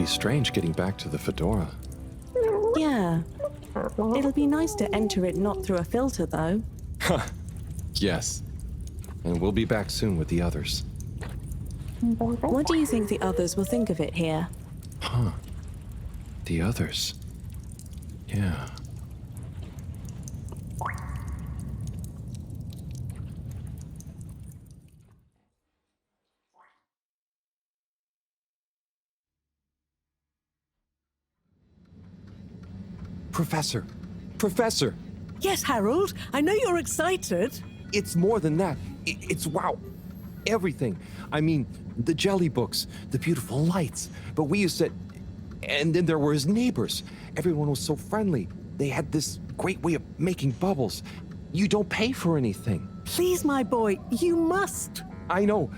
be strange getting back to the Fedora. Yeah. It'll be nice to enter it not through a filter, though. Yes. And we'll be back soon with the others. What do you think the others will think of it here? Huh. The others. Yeah. Professor! Professor! Yes, Harold, I know you're excited. It's more than that. It's wow. Everything. I mean, the jelly books, the beautiful lights. But we used to... And then there were his neighbors. Everyone was so friendly. They had this great way of making bubbles. You don't pay for anything. Please, my boy, you must. I know.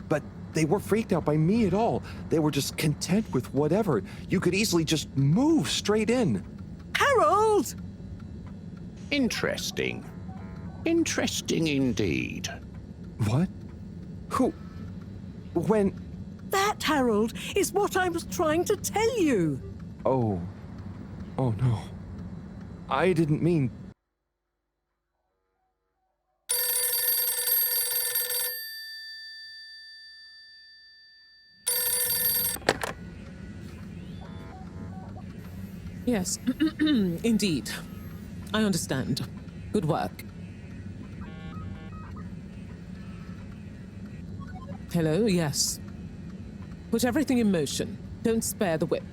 But they weren't freaked out by me at all. They were just content with whatever. You could easily just move straight in. Harold! Interesting. Interesting indeed. What? Who? When? That, Harold, is what I was trying to tell you. Oh no. I didn't mean... Yes, indeed. I understand. Good work. Hello, yes. Put everything in motion. Don't spare the whip.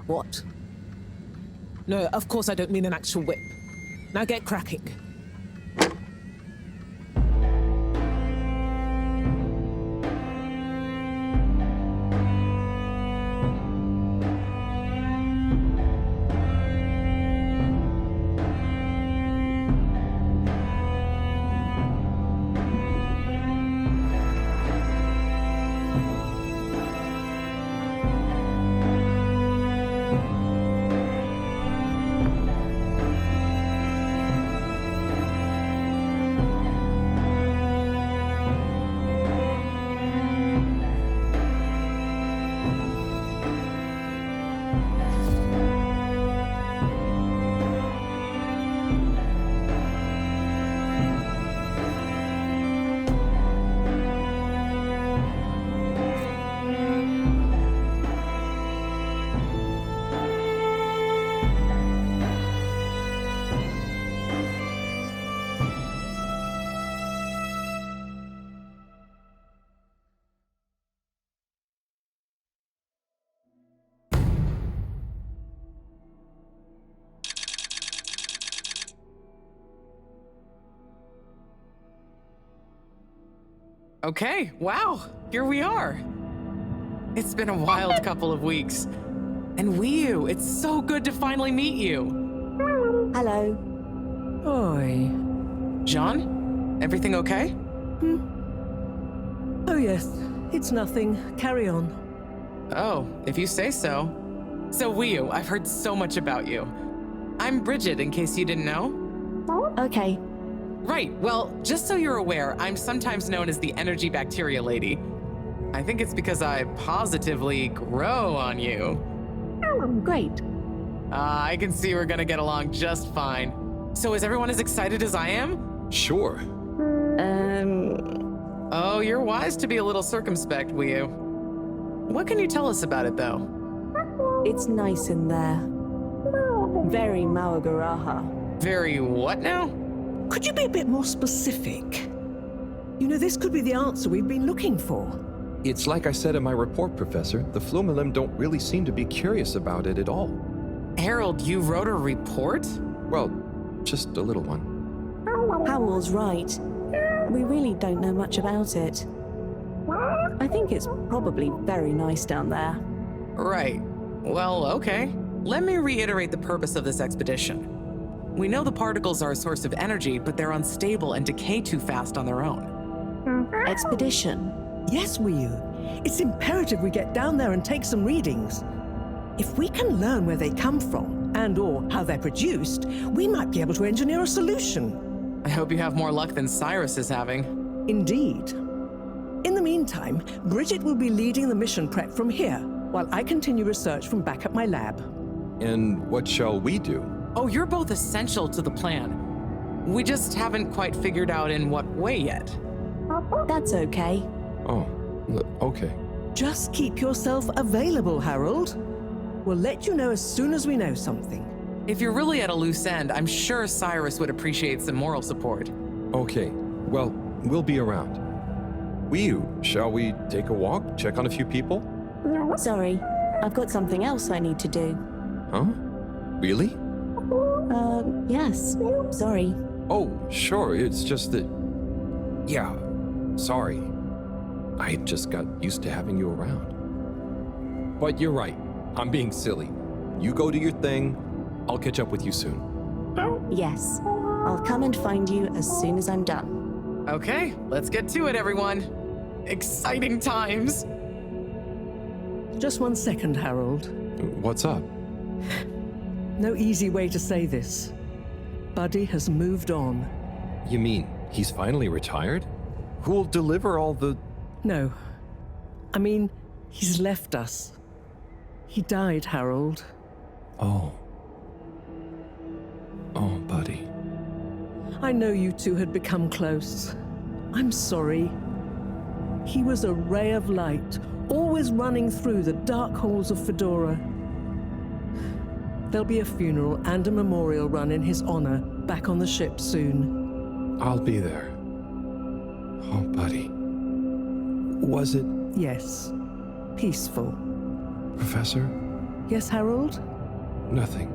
What? No, of course I don't mean an actual whip. Now get cracking. Okay, wow, here we are. It's been a wild couple of weeks. And Wii, it's so good to finally meet you. Hello. Oi. John, everything okay? Oh, yes. It's nothing. Carry on. Oh, if you say so. So Wii, I've heard so much about you. I'm Bridget, in case you didn't know. Okay. Right, well, just so you're aware, I'm sometimes known as the energy bacteria lady. I think it's because I positively grow on you. Great. I can see we're gonna get along just fine. So is everyone as excited as I am? Sure. Oh, you're wise to be a little circumspect, Wii. What can you tell us about it, though? It's nice in there. Very Mawagaraha. Very what now? Could you be a bit more specific? You know, this could be the answer we've been looking for. It's like I said in my report, Professor. The Flumilim don't really seem to be curious about it at all. Harold, you wrote a report? Well, just a little one. Howell's right. We really don't know much about it. I think it's probably very nice down there. Right. Well, okay. Let me reiterate the purpose of this expedition. We know the particles are a source of energy, but they're unstable and decay too fast on their own. Expedition. Yes, Wiyu. It's imperative we get down there and take some readings. If we can learn where they come from, and/or how they're produced, we might be able to engineer a solution. I hope you have more luck than Cyrus is having. Indeed. In the meantime, meantime, Bridget will be leading the mission prep from here, while I continue research from back at my lab. And what shall we do? Oh, you're both essential to the plan. We just haven't quite figured out in what way yet. That's okay. Oh, okay. Just keep yourself available, Harold. We'll let you know as soon as we know something. If you're really at a loose end, I'm sure Cyrus would appreciate some moral support. Okay, well, we'll be around. Shall we take a walk, check on a few people? Sorry, I've got something else I need to do. Huh? Really? Yes. Sorry. Oh, sure, it's just that... Yeah, sorry. I just got used to having you around. But you're right, I'm being silly. You go do your thing, I'll catch up with you soon. Yes. I'll come and find you as soon as I'm done. Okay, let's get to it, everyone. Exciting times. Just 1 second, Harold. What's up? No easy way to say this. Buddy has moved on. You mean he's finally retired? Who'll deliver all the... No. I mean, he's left us. He died, Harold. Oh. Oh, buddy. I know you two had become close. I'm sorry. He was a ray of light, always running through the dark halls of Fedora. There'll be a funeral and a memorial run in his honor back on the ship soon. I'll be there. Oh, buddy. Was it... Yes. Peaceful. Professor? Yes, Harold? Nothing.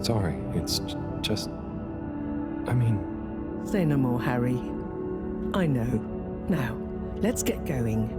Sorry, it's just... I mean... Say no more, Harry. I know. Now, let's get going.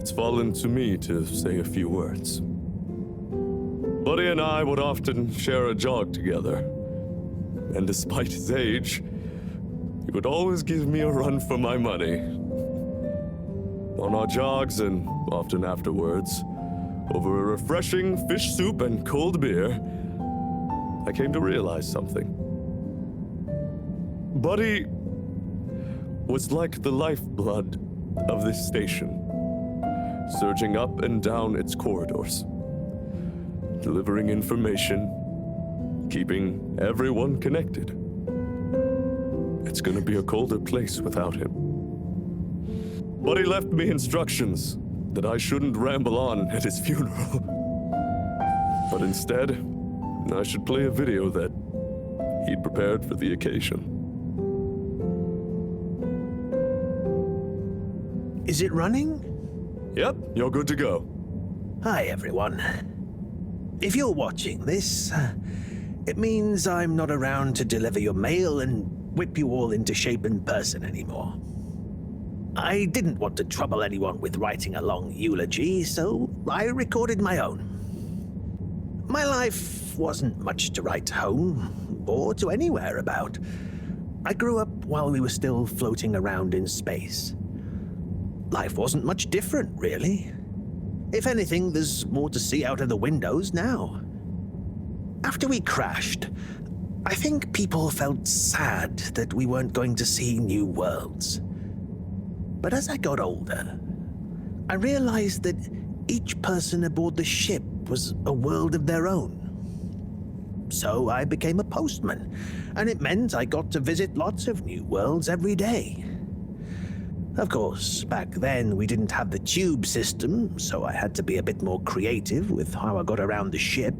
it's fallen to me to say a few words. Buddy and I would often share a jog together, and despite his age, he would always give me a run for my money. On our jogs, and often afterwards, over a refreshing fish soup and cold beer, I came to realize something. Buddy was like the lifeblood of this station, surging up and down its corridors, delivering information, keeping everyone connected. It's gonna be a colder place without him. Buddy left me instructions that I shouldn't ramble on at his funeral. But instead, I should play a video that he'd prepared for the occasion. Is it running? Yep, you're good to go. Hi, everyone. If you're watching this, it means I'm not around to deliver your mail and whip you all into shape in person anymore. I didn't want to trouble anyone with writing a long eulogy, so I recorded my own. My life wasn't much to write home or to anywhere about. I grew up while we were still floating around in space. Life wasn't much different, really. If anything, there's more to see out of the windows now. After we crashed, I think people felt sad that we weren't going to see new worlds. But as I got older, I realized that each person aboard the ship was a world of their own. So I became a postman, and it meant I got to visit lots of new worlds every day. Of course, back then we didn't have the tube system, so I had to be a bit more creative with how I got around the ship,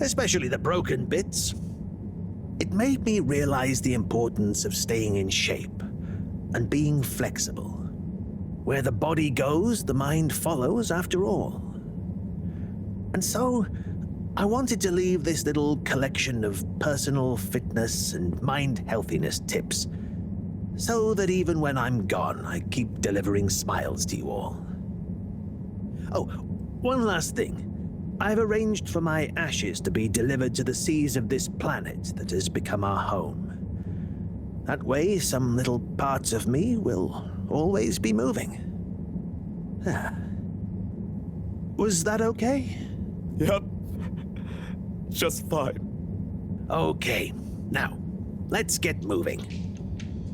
especially the broken bits. It made me realize the importance of staying in shape and being flexible. Where the body goes, the mind follows after all. And so, I wanted to leave this little collection of personal fitness and mind healthiness tips, so that even when I'm gone, I keep delivering smiles to you all. Oh, one last thing. I've arranged for my ashes to be delivered to the seas of this planet that has become our home. That way, some little parts of me will always be moving. Was that okay? Yep. Just fine. Okay, now, let's get moving.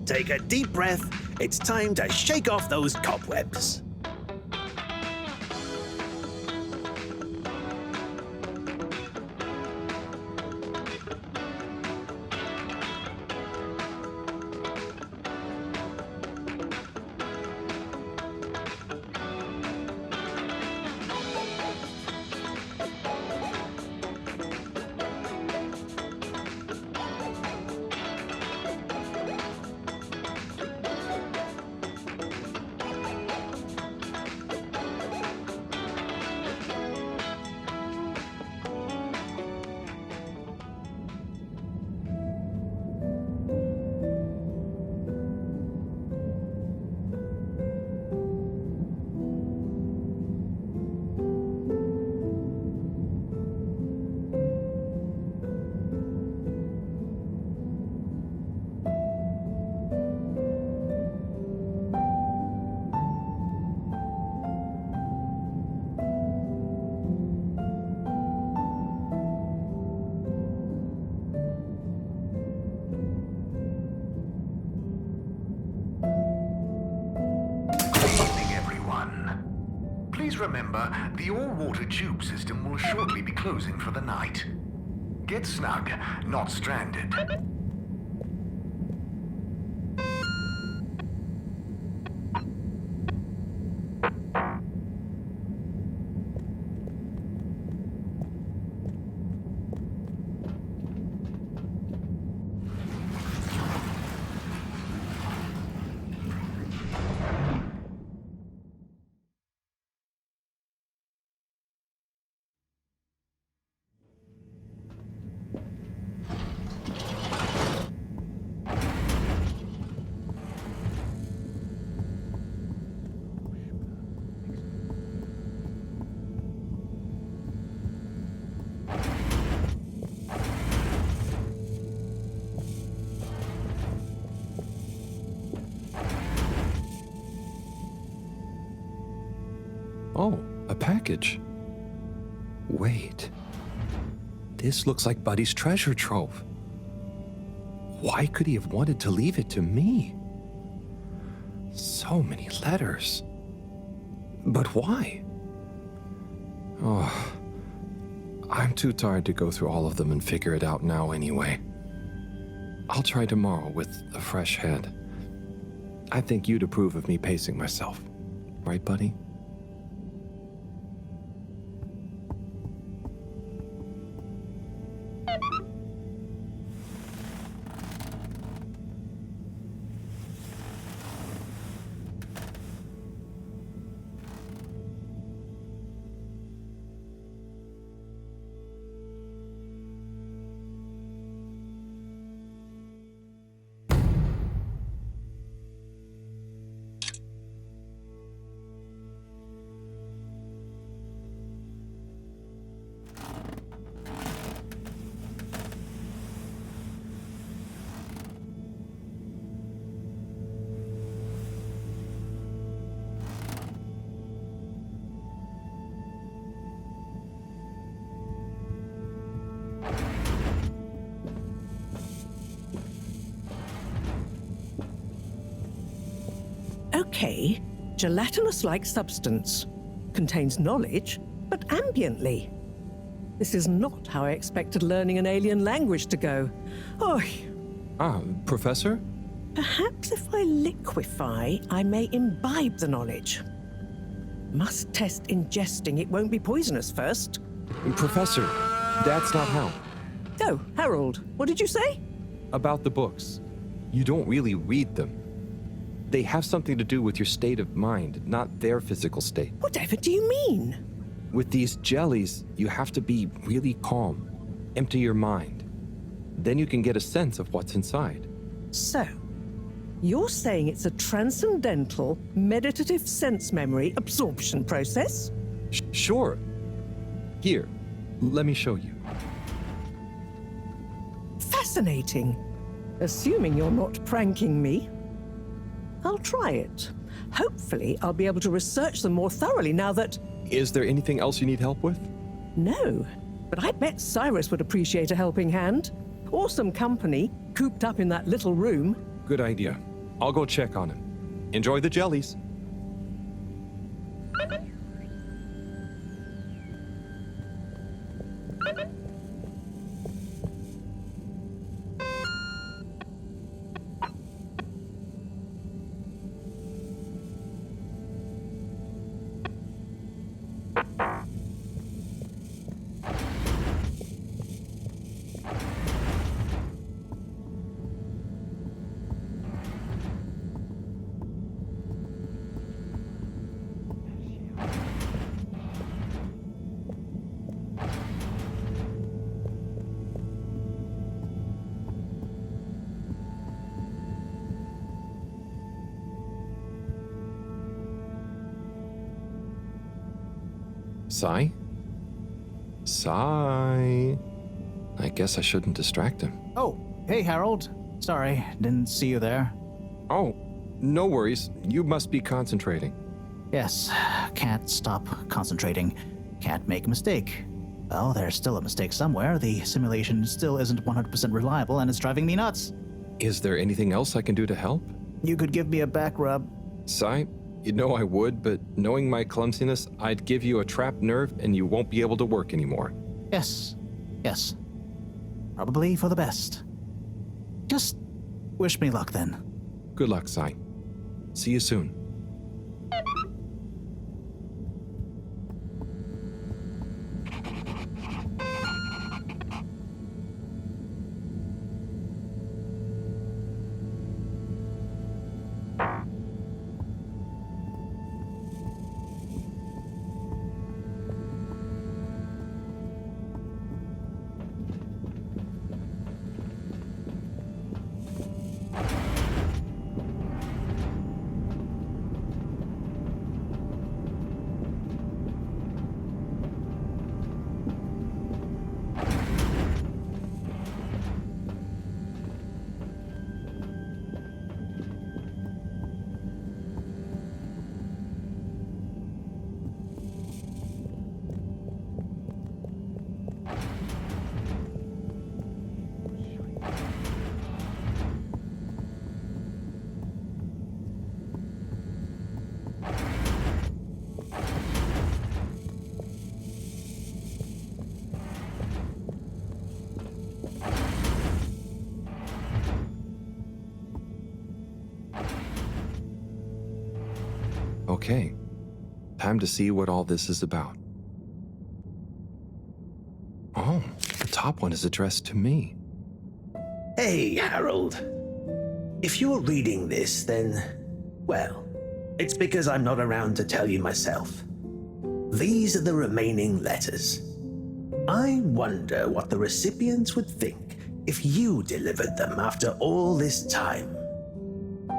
Take a deep breath. It's time to shake off those cobwebs. Please remember, the all-water tube system will shortly be closing for the night. Get snug, not stranded. package. Wait. This looks like Buddy's treasure trove. Why could he have wanted to leave it to me? So many letters. But why? Oh, I'm too tired to go through all of them and figure it out now anyway. I'll try tomorrow with a fresh head. I think you'd approve of me pacing myself. Right, buddy? Okay, gelatinous-like substance. Contains knowledge, but ambiently. This is not how I expected learning an alien language to go. Oh, Ah, Professor? perhaps if I liquefy, I may imbibe the knowledge. Must test ingesting it won't be poisonous first. Professor, that's not how. Oh, Harold, what did you say? About the books. You don't really read them. They have something to do with your state of mind, not their physical state. Whatever do you mean? With these jellies, you have to be really calm. Empty your mind. Then you can get a sense of what's inside. So, you're saying it's a transcendental, meditative sense memory absorption process? Sure. Here, let me show you. Fascinating. Assuming you're not pranking me. I'll try it. Hopefully, I'll be able to research them more thoroughly now that... Is there anything else you need help with? No, but I bet Cyrus would appreciate a helping hand. Or some company, cooped up in that little room. Good idea. I'll go check on him. Enjoy the jellies. Sai? Sai? I guess I shouldn't distract him. Oh, hey, Harold. Sorry, didn't see you there. Oh, no worries. You must be concentrating. Yes, can't stop concentrating. Can't make a mistake. Well, there's still a mistake somewhere. The simulation still isn't 100% reliable, and it's driving me nuts. Is there anything else I can do to help? You could give me a back rub. Sai, you know I would, but knowing my clumsiness, I'd give you a trapped nerve and you won't be able to work anymore. Yes, yes. Probably for the best. Just wish me luck then. Good luck, Sai. See you soon. Okay, time to see what all this is about. Oh, the top one is addressed to me. Hey, Harold. If you're reading this, then, well, it's because I'm not around to tell you myself. These are the remaining letters. I wonder what the recipients would think if you delivered them after all this time.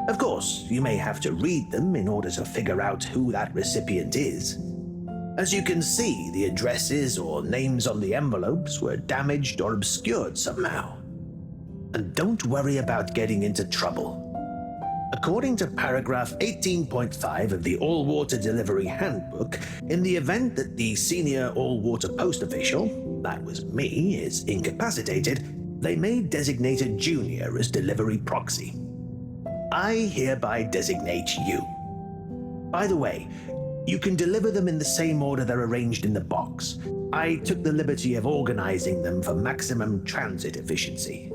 Of course, you may have to read them in order to figure out who that recipient is. As you can see, the addresses or names on the envelopes were damaged or obscured somehow. And don't worry about getting into trouble. According to paragraph 18.5 of the All-Water Delivery Handbook, in the event that the senior all-water post official, that was me, is incapacitated, they may designate a junior as delivery proxy. I hereby designate you. By the way, you can deliver them in the same order they're arranged in the box. I took the liberty of organizing them for maximum transit efficiency.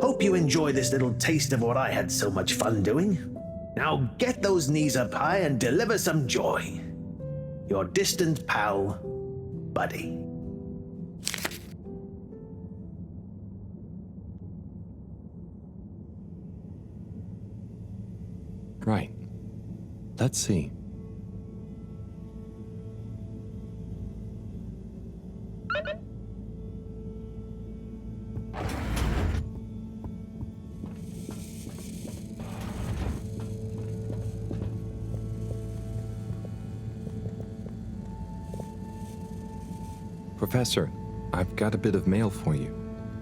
Hope you enjoy this little taste of what I had so much fun doing. Now get those knees up high and deliver some joy. Your distant pal, Buddy. Right. Let's see. Professor, I've got a bit of mail for you.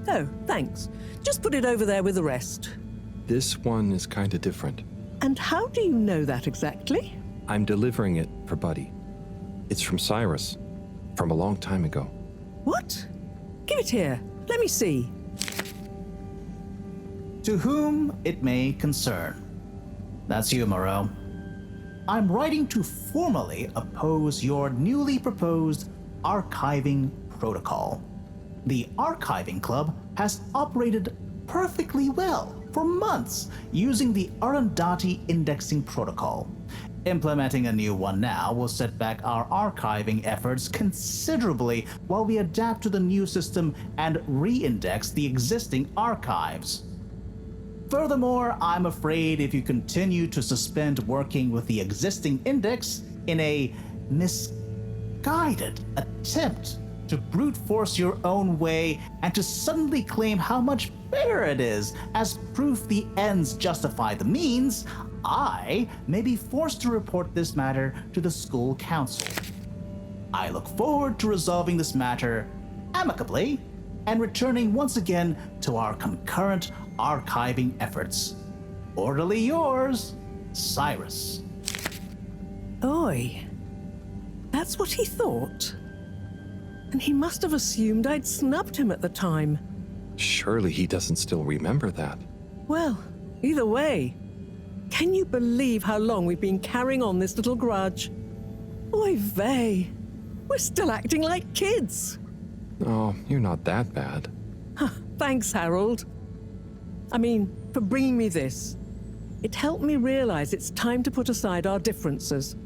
Oh, thanks. Just put it over there with the rest. This one is kind of different. And how do you know that exactly? I'm delivering it for Buddy. It's from Cyrus, from a long time ago. What? Give it here. Let me see. To whom it may concern. That's you, Moreau. I'm writing to formally oppose your newly proposed archiving protocol. The Archiving Club has operated perfectly well for months using the Arundhati indexing protocol. Implementing a new one now will set back our archiving efforts considerably while we adapt to the new system and re-index the existing archives. Furthermore, I'm afraid if you continue to suspend working with the existing index in a misguided attempt to brute force your own way and to suddenly claim how much better it is as proof the ends justify the means, I may be forced to report this matter to the school council. I look forward to resolving this matter amicably and returning once again to our concurrent archiving efforts. Orderly yours, Cyrus. Oi. That's what he thought. And he must have assumed I'd snubbed him at the time. Surely he doesn't still remember that. Well, either way, can you believe how long we've been carrying on this little grudge? Oy vey, we're still acting like kids. Oh, you're not that bad. Thanks, Harold. I mean, for bringing me this. It helped me realize it's time to put aside our differences.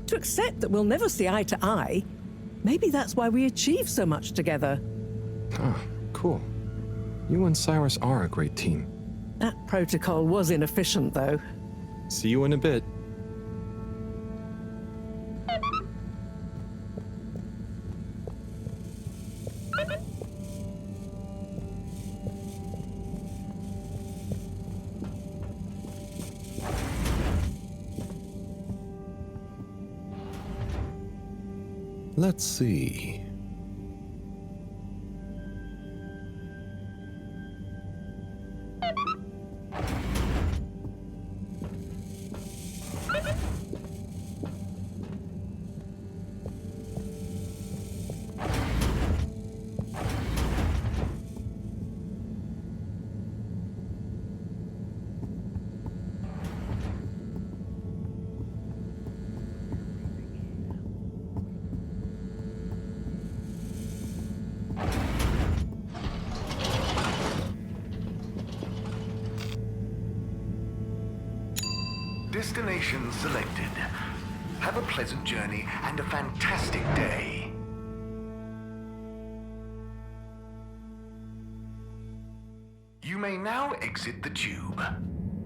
To accept that we'll never see eye to eye. Maybe that's why we achieve so much together. Ah, cool. You and Cyrus are a great team. That protocol was inefficient, though. See you in a bit. Let's see. Destination selected. Have a pleasant journey and a fantastic day. You may now exit the tube.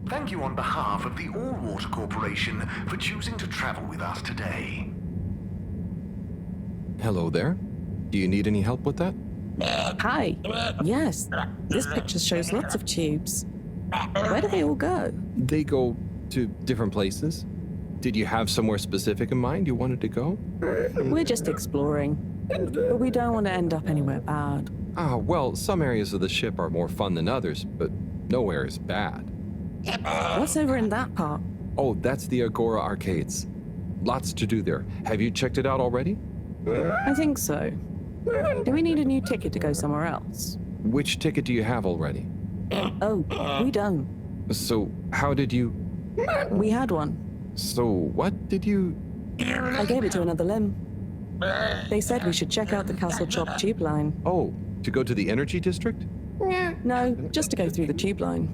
Thank you on behalf of the All-Water Corporation for choosing to travel with us today. Hello there. Do you need any help with that? Hi. Yes, this picture shows lots of tubes. Where do they all go? They go to different places. Did you have somewhere specific in mind you wanted to go? We're just exploring, but we don't want to end up anywhere bad. Well, some areas of the ship are more fun than others, but nowhere is bad. What's over in that part? Oh, that's the Agora Arcades. Lots to do there. Have you checked it out already? I think so. Do we need a new ticket to go somewhere else? Which ticket do you have already? Oh, we don't. So, how did you... We had one. So, what did you... I gave it to another limb. They said we should check out the Castle Chop tube line. Oh, to go to the energy district? No, just to go through the tube line.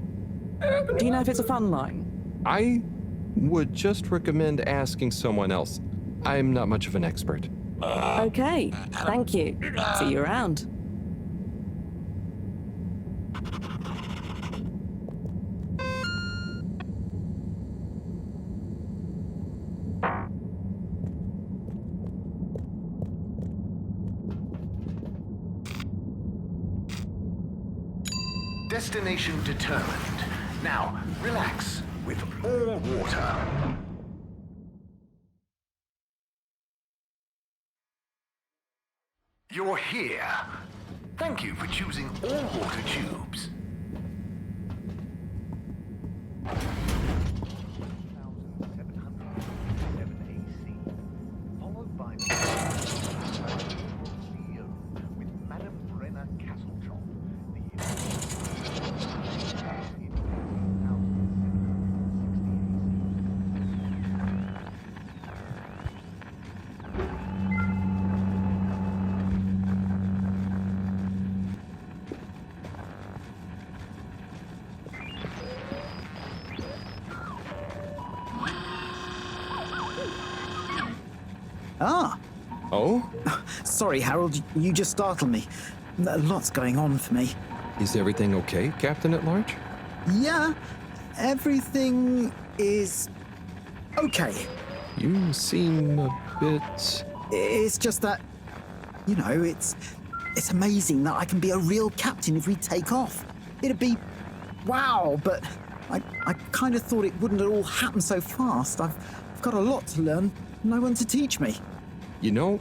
Do you know if it's a fun line? I would just recommend asking someone else. I'm not much of an expert. Okay, thank you. See you around. Destination determined. Now, relax with all water. You're here. Thank you for choosing all water tubes. Followed by with Madame Brenner Castletop. Ah, Oh? sorry, Harold. You just startled me. Lots going on for me. Is everything okay, Captain at Large? Yeah, everything is okay. You seem a bit... It's just that, you know, it's amazing that I can be a real captain if we take off. It'd be wow, but I kind of thought it wouldn't all happen so fast. I've got a lot to learn. No one to teach me. You know,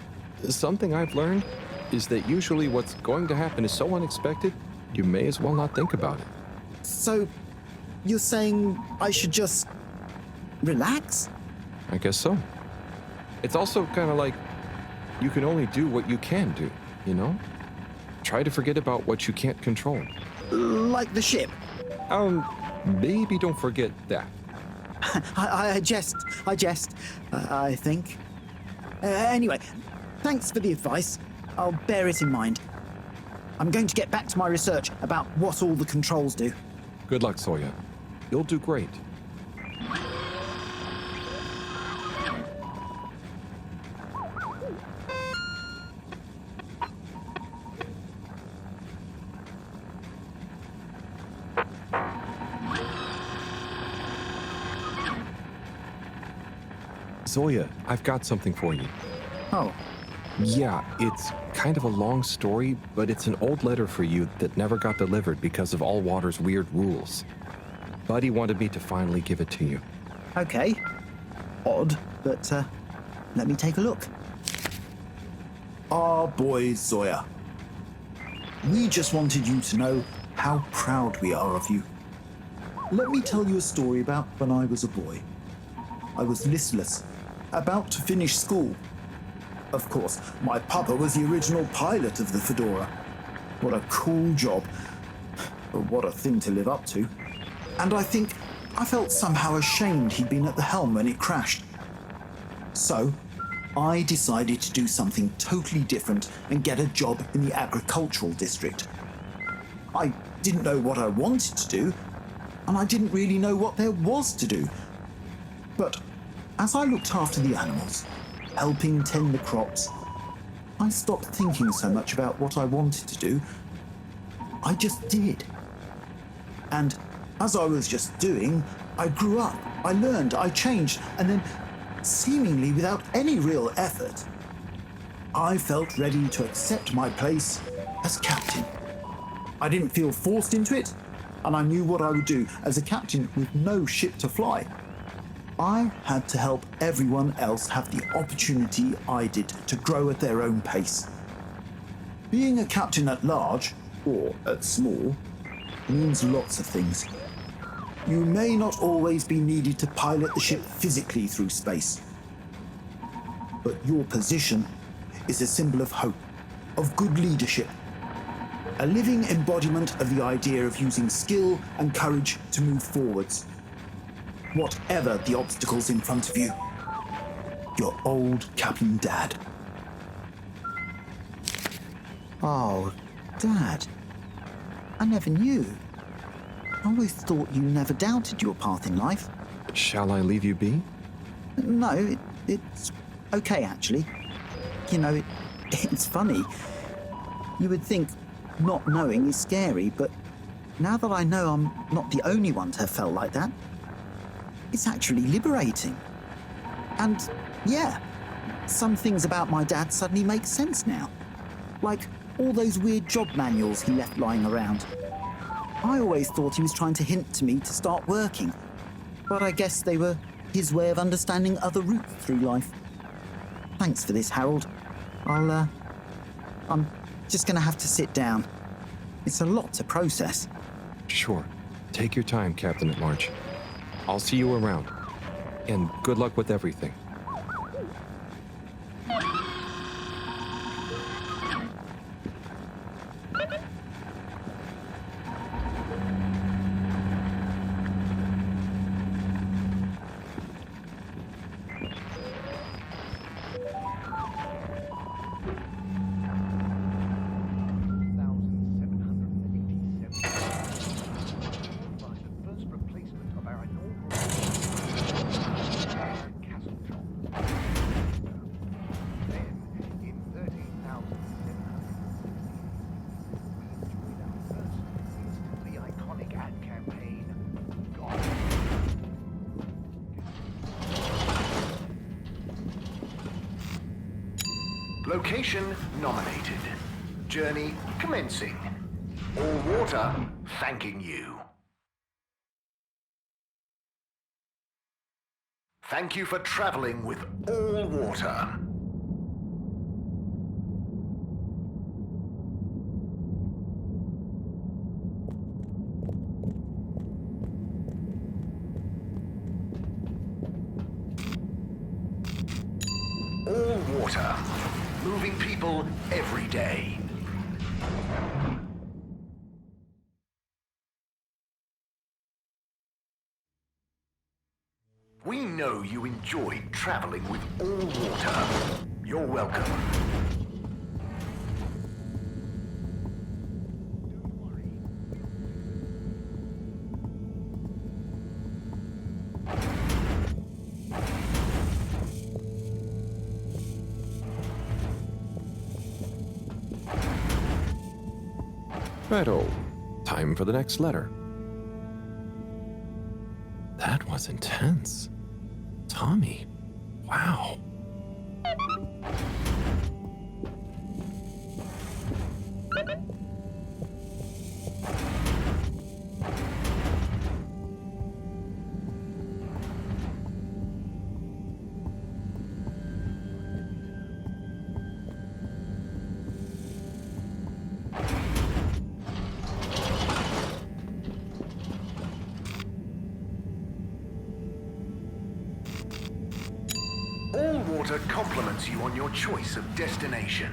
something I've learned is that usually what's going to happen is so unexpected, you may as well not think about it. So, you're saying I should just relax? I guess so. It's also kind of like you can only do what you can do, you know? Try to forget about what you can't control. Like the ship? Maybe don't forget that. I jest, I think. Anyway, thanks for the advice. I'll bear it in mind. I'm going to get back to my research about what all the controls do. Good luck, Soya. You'll do great. Zoya, I've got something for you. Oh, Yeah, it's kind of a long story, but it's an old letter for you that never got delivered because of All Water's weird rules. Buddy wanted me to finally give it to you. okay. Odd, but let me take a look. Our boy Zoya. We just wanted you to know how proud we are of you. Let me tell you a story about when I was a boy. I was listless, about to finish school. Of course, my papa was the original pilot of the Fedora. What a cool job. But what a thing to live up to. And I think I felt somehow ashamed he'd been at the helm when it crashed. So, I decided to do something totally different and get a job in the agricultural district. I didn't know what I wanted to do, and I didn't really know what there was to do. But as I looked after the animals, helping tend the crops, I stopped thinking so much about what I wanted to do. I just did. And as I was just doing, I grew up, I learned, I changed, and then, seemingly without any real effort, I felt ready to accept my place as captain. I didn't feel forced into it, and I knew what I would do as a captain with no ship to fly. I had to help everyone else have the opportunity I did to grow at their own pace. Being a captain at large, or at small, means lots of things. You may not always be needed to pilot the ship physically through space, but your position is a symbol of hope, of good leadership, a living embodiment of the idea of using skill and courage to move forwards. Whatever the obstacles in front of you, your old Captain Dad. Oh, Dad. I never knew. I always thought you never doubted your path in life. Shall I leave you be? No, it's okay, actually. You know, it's funny. You would think not knowing is scary, but now that I know I'm not the only one to have felt like that, it's actually liberating. And yeah, some things about my dad suddenly make sense now. Like all those weird job manuals he left lying around. I always thought he was trying to hint to me to start working, but I guess they were his way of understanding other routes through life. Thanks for this, Harold. I'm just gonna have to sit down. It's a lot to process. Sure. Take your time, Captain at Large. I'll see you around. And good luck with everything. Location nominated. Journey commencing. All water thanking you. Thank you for traveling with all water. All water. Moving people every day. We know you enjoyed traveling with all water. You're welcome. Righto. Time for the next letter. That was intense. Tommy. Wow. All water compliments you on your choice of destination.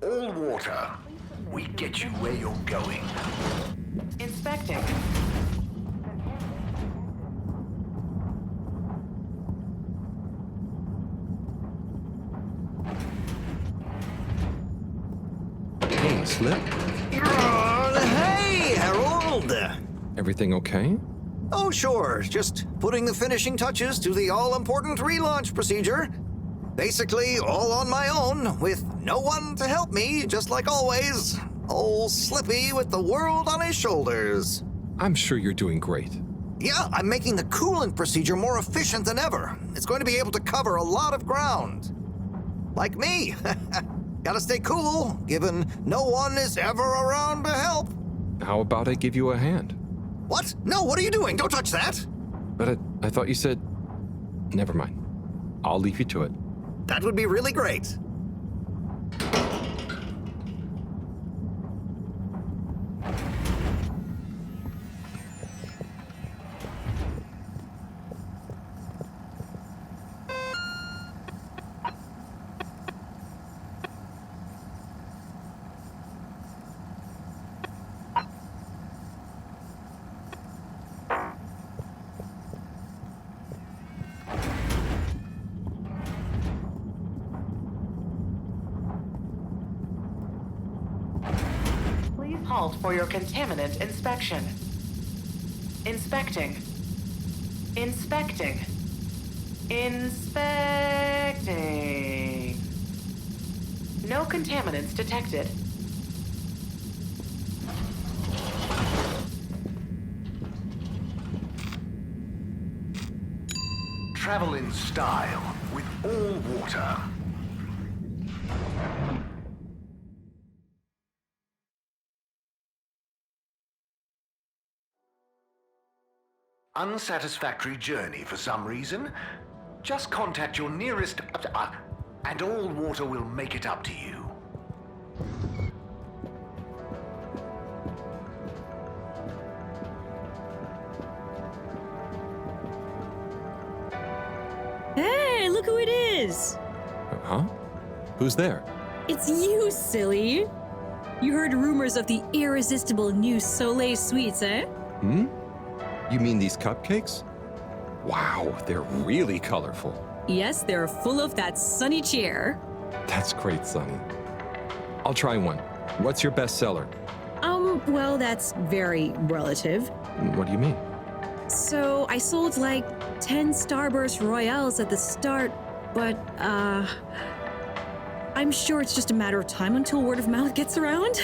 All water. We get you where you're going. Inspecting. Hey, Slip. Everything okay? Oh, sure. Just putting the finishing touches to the all-important relaunch procedure. Basically, all on my own, with no one to help me, just like always. Old Slippy with the world on his shoulders. I'm sure you're doing great. Yeah, I'm making the coolant procedure more efficient than ever. It's going to be able to cover a lot of ground. Like me. Gotta stay cool, given no one is ever around to help. How about I give you a hand? What? No, what are you doing? Don't touch that! But I thought you said... Never mind. I'll leave you to it. That would be really great. Halt for your contaminant inspection. Inspecting. Inspecting. Inspecting. No contaminants detected. Travel in style with all water. Unsatisfactory journey for some reason? Just contact your nearest... and all water will make it up to you. Hey, look who it is! Huh? Who's there? It's you, silly! You heard rumors of the irresistible new Soleil sweets, eh? Hmm? You mean these cupcakes? Wow, they're really colorful. Yes, they're full of that sunny cheer. That's great, Sonny. I'll try one. What's your best seller? Well, that's very relative. What do you mean? So, I sold like 10 Starburst Royales at the start, but, I'm sure it's just a matter of time until word of mouth gets around.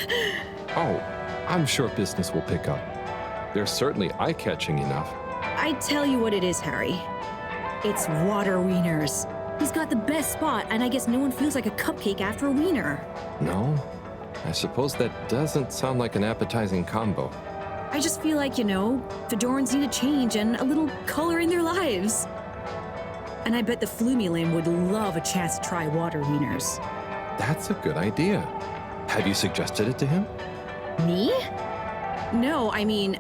Oh, I'm sure business will pick up. They're certainly eye-catching enough. I tell you what it is, Harry. It's water wieners. He's got the best spot, and I guess no one feels like a cupcake after a wiener. No? I suppose that doesn't sound like an appetizing combo. I just feel like, Fedorans need a change and a little color in their lives. And I bet the Flumilim would love a chance to try water wieners. That's a good idea. Have you suggested it to him? Me? No, I mean,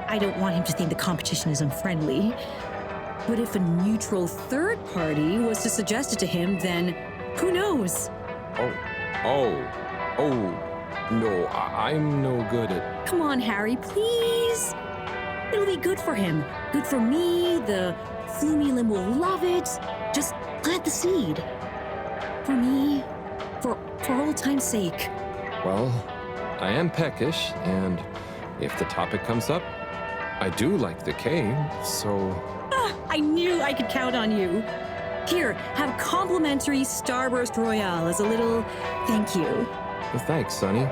I don't want him to think the competition is unfriendly. But if a neutral third party was to suggest it to him, then who knows? No, I'm no good at... Come on, Harry, please. It'll be good for him. Good for me, the Flumilim will love it. Just plant the seed. For me, for old time's sake. Well, I am peckish, and if the topic comes up, I do like the cave, so... I knew I could count on you. Here, have complimentary Starburst Royale as a little thank you. Well, thanks, Sonny.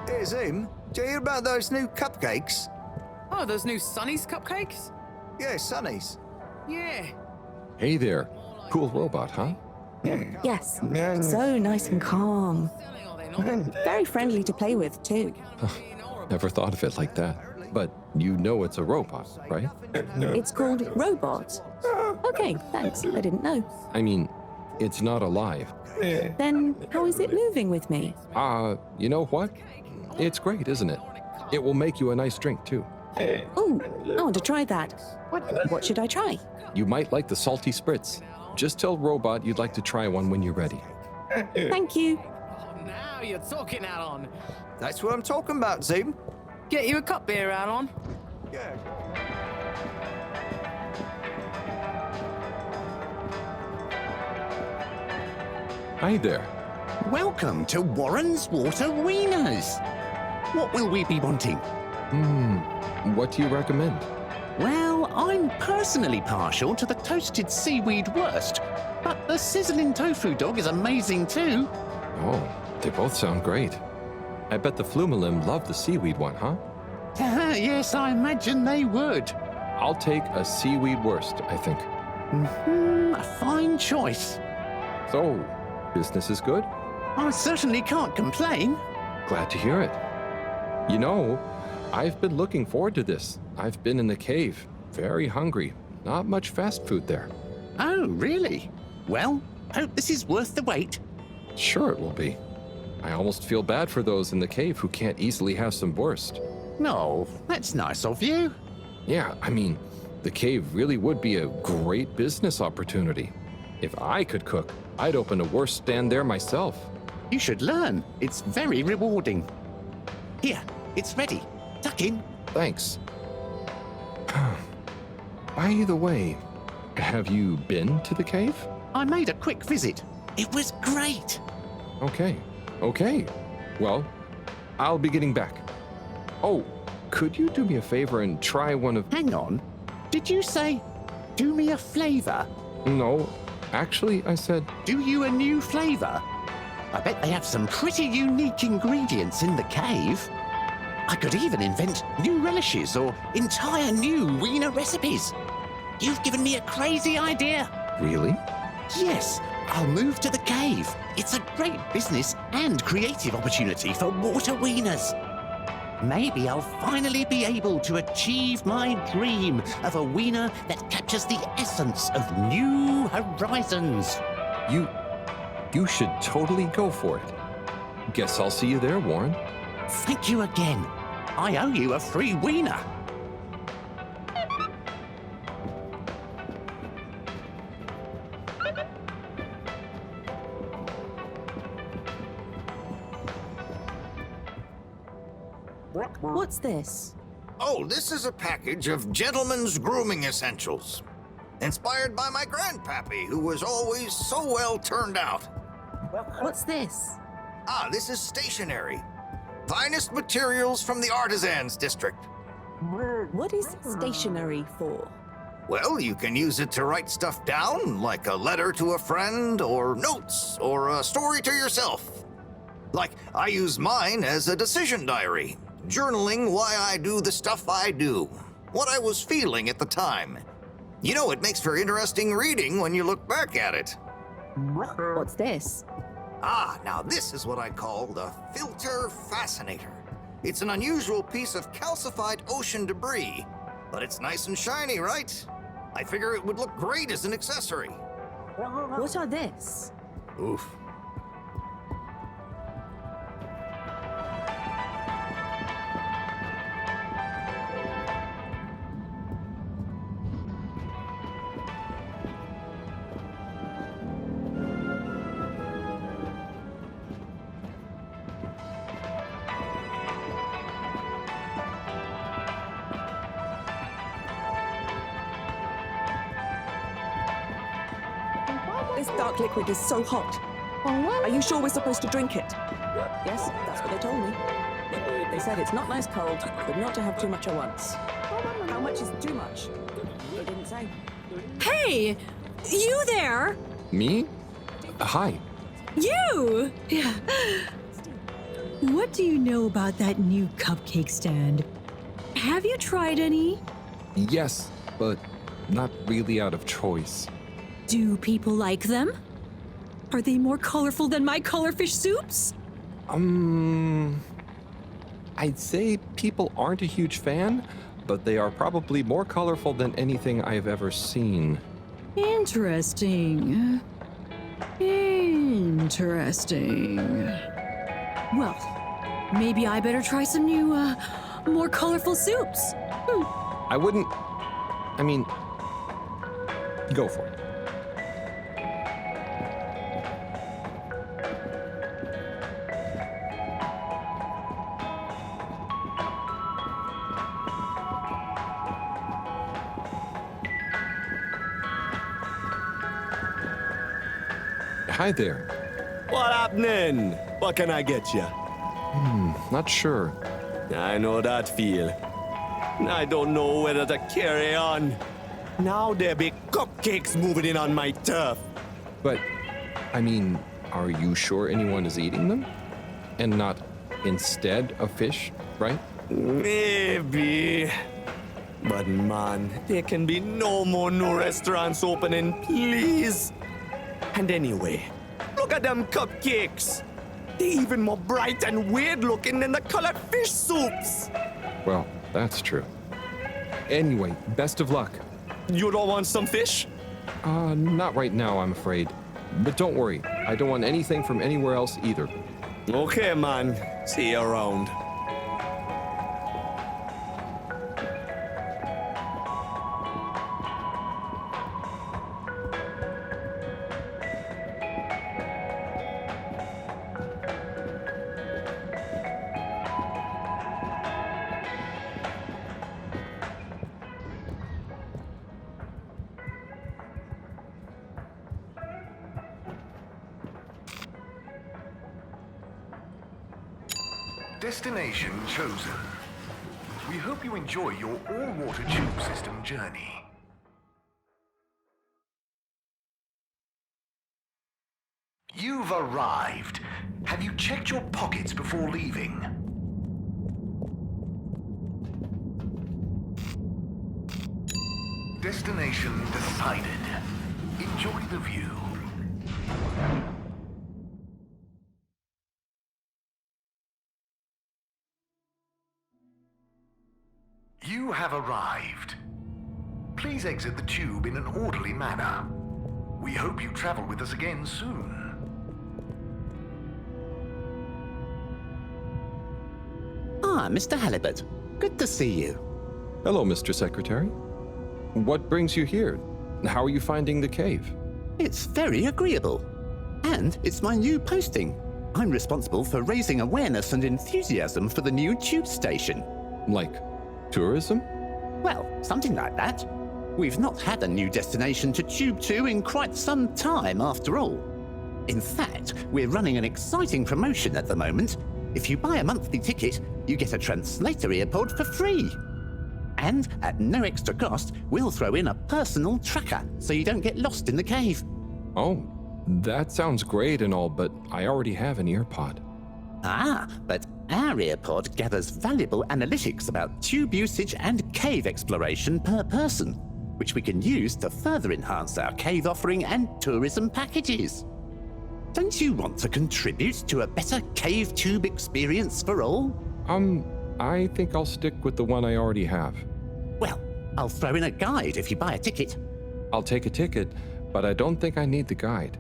Hey, Zim, did you hear about those new cupcakes? Oh, those new Sunny's cupcakes? Yeah, Sunny's. Yeah. Hey there. Cool robot, huh? Yes, so nice and calm. Very friendly to play with, too. Never thought of it like that. But you know it's a robot, right? It's called Robot. Okay, thanks. I didn't know. I mean, it's not alive. Then how is it moving with me? You know what? It's great, isn't it? It will make you a nice drink, too. Ooh, I want to try that. What should I try? You might like the salty spritz. Just tell Robot you'd like to try one when you're ready. Thank you. Now you're talking, Alon. That's what I'm talking about, Zim. Get you a cup beer, Alon. Yeah. Hi there. Welcome to Warren's Water Wieners. What will we be wanting? What do you recommend? Well, I'm personally partial to the toasted seaweed wurst, but the sizzling tofu dog is amazing too. Oh, they both sound great. I bet the Flumalim love the seaweed one, huh? Yes, I imagine they would. I'll take a seaweed wurst, I think. A fine choice. So, business is good? I certainly can't complain. Glad to hear it. You know, I've been looking forward to this. I've been in the cave, very hungry. Not much fast food there. Oh, really? Well, hope this is worth the wait. Sure it will be. I almost feel bad for those in the cave who can't easily have some wurst. No, that's nice of you. Yeah, I mean, the cave really would be a great business opportunity. If I could cook, I'd open a wurst stand there myself. You should learn. It's very rewarding. Here, it's ready. Tuck in. Thanks. By the way, have you been to the cave? I made a quick visit. It was great. Okay. Well, I'll be getting back. Oh, could you do me a favor and try one of... Hang on. Did you say, do me a flavor? No, actually, I said... Do you a new flavor? I bet they have some pretty unique ingredients in the cave. I could even invent new relishes or entire new wiener recipes. You've given me a crazy idea. Really? Yes, I'll move to the cave. It's a great business and creative opportunity for water wieners. Maybe I'll finally be able to achieve my dream of a wiener that captures the essence of new horizons. You should totally go for it. Guess I'll see you there, Warren. Thank you again. I owe you a free wiener. What's this? Oh, this is a package of gentlemen's grooming essentials. Inspired by my grandpappy, who was always so well turned out. What's this? Ah, this is stationery. Finest materials from the artisans district. What is stationery for? Well, you can use it to write stuff down, like a letter to a friend, or notes, or a story to yourself. Like, I use mine as a decision diary, journaling why I do the stuff I do, what I was feeling at the time. You know, it makes for interesting reading when you look back at it. What's this? Ah, now this is what I call the Filter Fascinator. It's an unusual piece of calcified ocean debris, but it's nice and shiny, right? I figure it would look great as an accessory. What are this? Oof. This dark liquid is so hot. Are you sure we're supposed to drink it? Yes, that's what they told me. They said it's not nice cold, but not to have too much at once. How much is too much? They didn't say. Hey! You there? Me? Hi. You! What do you know about that new cupcake stand? Have you tried any? Yes, but not really out of choice. Do people like them? Are they more colorful than my colorfish soups? I'd say people aren't a huge fan, but they are probably more colorful than anything I've ever seen. Interesting. Interesting. Well, maybe I better try some new, more colorful soups. I wouldn't... I mean... Go for it. Hi there. What happening? What can I get you? Not sure. I know that feel. I don't know whether to carry on. Now there be cupcakes moving in on my turf. But, I mean, are you sure anyone is eating them? And not instead of fish, right? Maybe. But man, there can be no more new restaurants opening, please. And anyway, look at them cupcakes. They're even more bright and weird looking than the colored fish soups. Well, that's true. Anyway, best of luck. You don't want some fish? Not right now, I'm afraid. But don't worry, I don't want anything from anywhere else either. Okay, man. See you around. Destination chosen. We hope you enjoy your all-water tube system journey. You've arrived. Have you checked your pockets before leaving? Destination decided. Enjoy the view. You have arrived. Please exit the tube in an orderly manner. We hope you travel with us again soon. Ah, Mr. Halibut. Good to see you. Hello, Mr. Secretary. What brings you here? How are you finding the cave? It's very agreeable. And it's my new posting. I'm responsible for raising awareness and enthusiasm for the new tube station. Like tourism? Well, something like that. We've not had a new destination to tube to in quite some time, after all. In fact, we're running an exciting promotion at the moment. If you buy a monthly ticket, you get a translator earpod for free. And at no extra cost, we'll throw in a personal tracker so you don't get lost in the cave. Oh, that sounds great and all, but I already have an earpod. Ah, but our earpod gathers valuable analytics about tube usage and cave exploration per person, which we can use to further enhance our cave offering and tourism packages. Don't you want to contribute to a better cave tube experience for all? I think I'll stick with the one I already have. Well, I'll throw in a guide if you buy a ticket. I'll take a ticket, but I don't think I need the guide.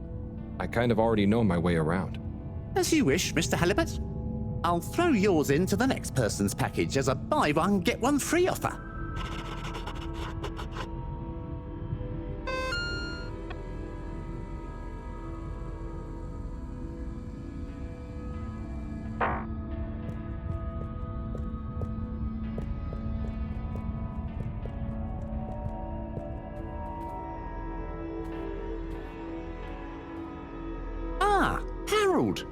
I kind of already know my way around. As you wish, Mr. Halibut. I'll throw yours into the next person's package as a buy one, get one free offer. Ah, Harold.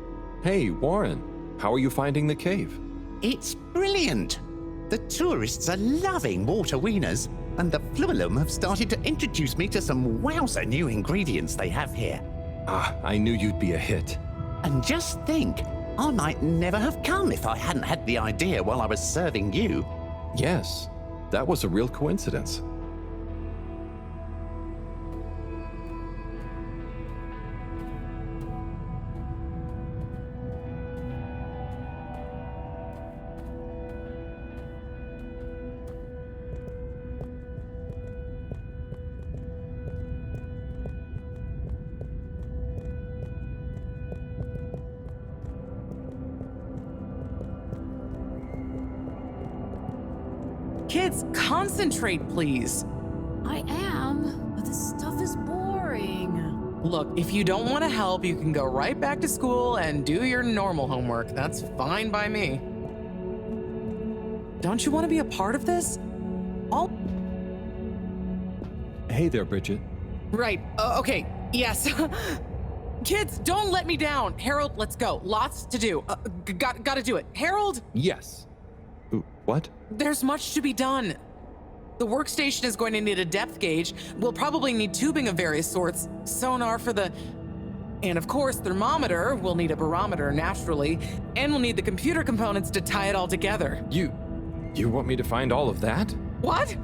Hey, Warren. How are you finding the cave? It's brilliant. The tourists are loving water wieners, and the Flumelum have started to introduce me to some wowzer new ingredients they have here. Ah, I knew you'd be a hit. And just think, I might never have come if I hadn't had the idea while I was serving you. Yes, that was a real coincidence. Kids, concentrate, please. I am, but this stuff is boring. Look, if you don't want to help, you can go right back to school and do your normal homework. That's fine by me. Don't you want to be a part of this? Hey there, Bridget. Right. Okay. Yes. Kids, don't let me down. Harold, let's go. Lots to do. Gotta do it. Harold? Yes. What? There's much to be done. The workstation is going to need a depth gauge. We'll probably need tubing of various sorts. Sonar for the... And of course, thermometer. We'll need a barometer, naturally. And we'll need the computer components to tie it all together. You want me to find all of that? What?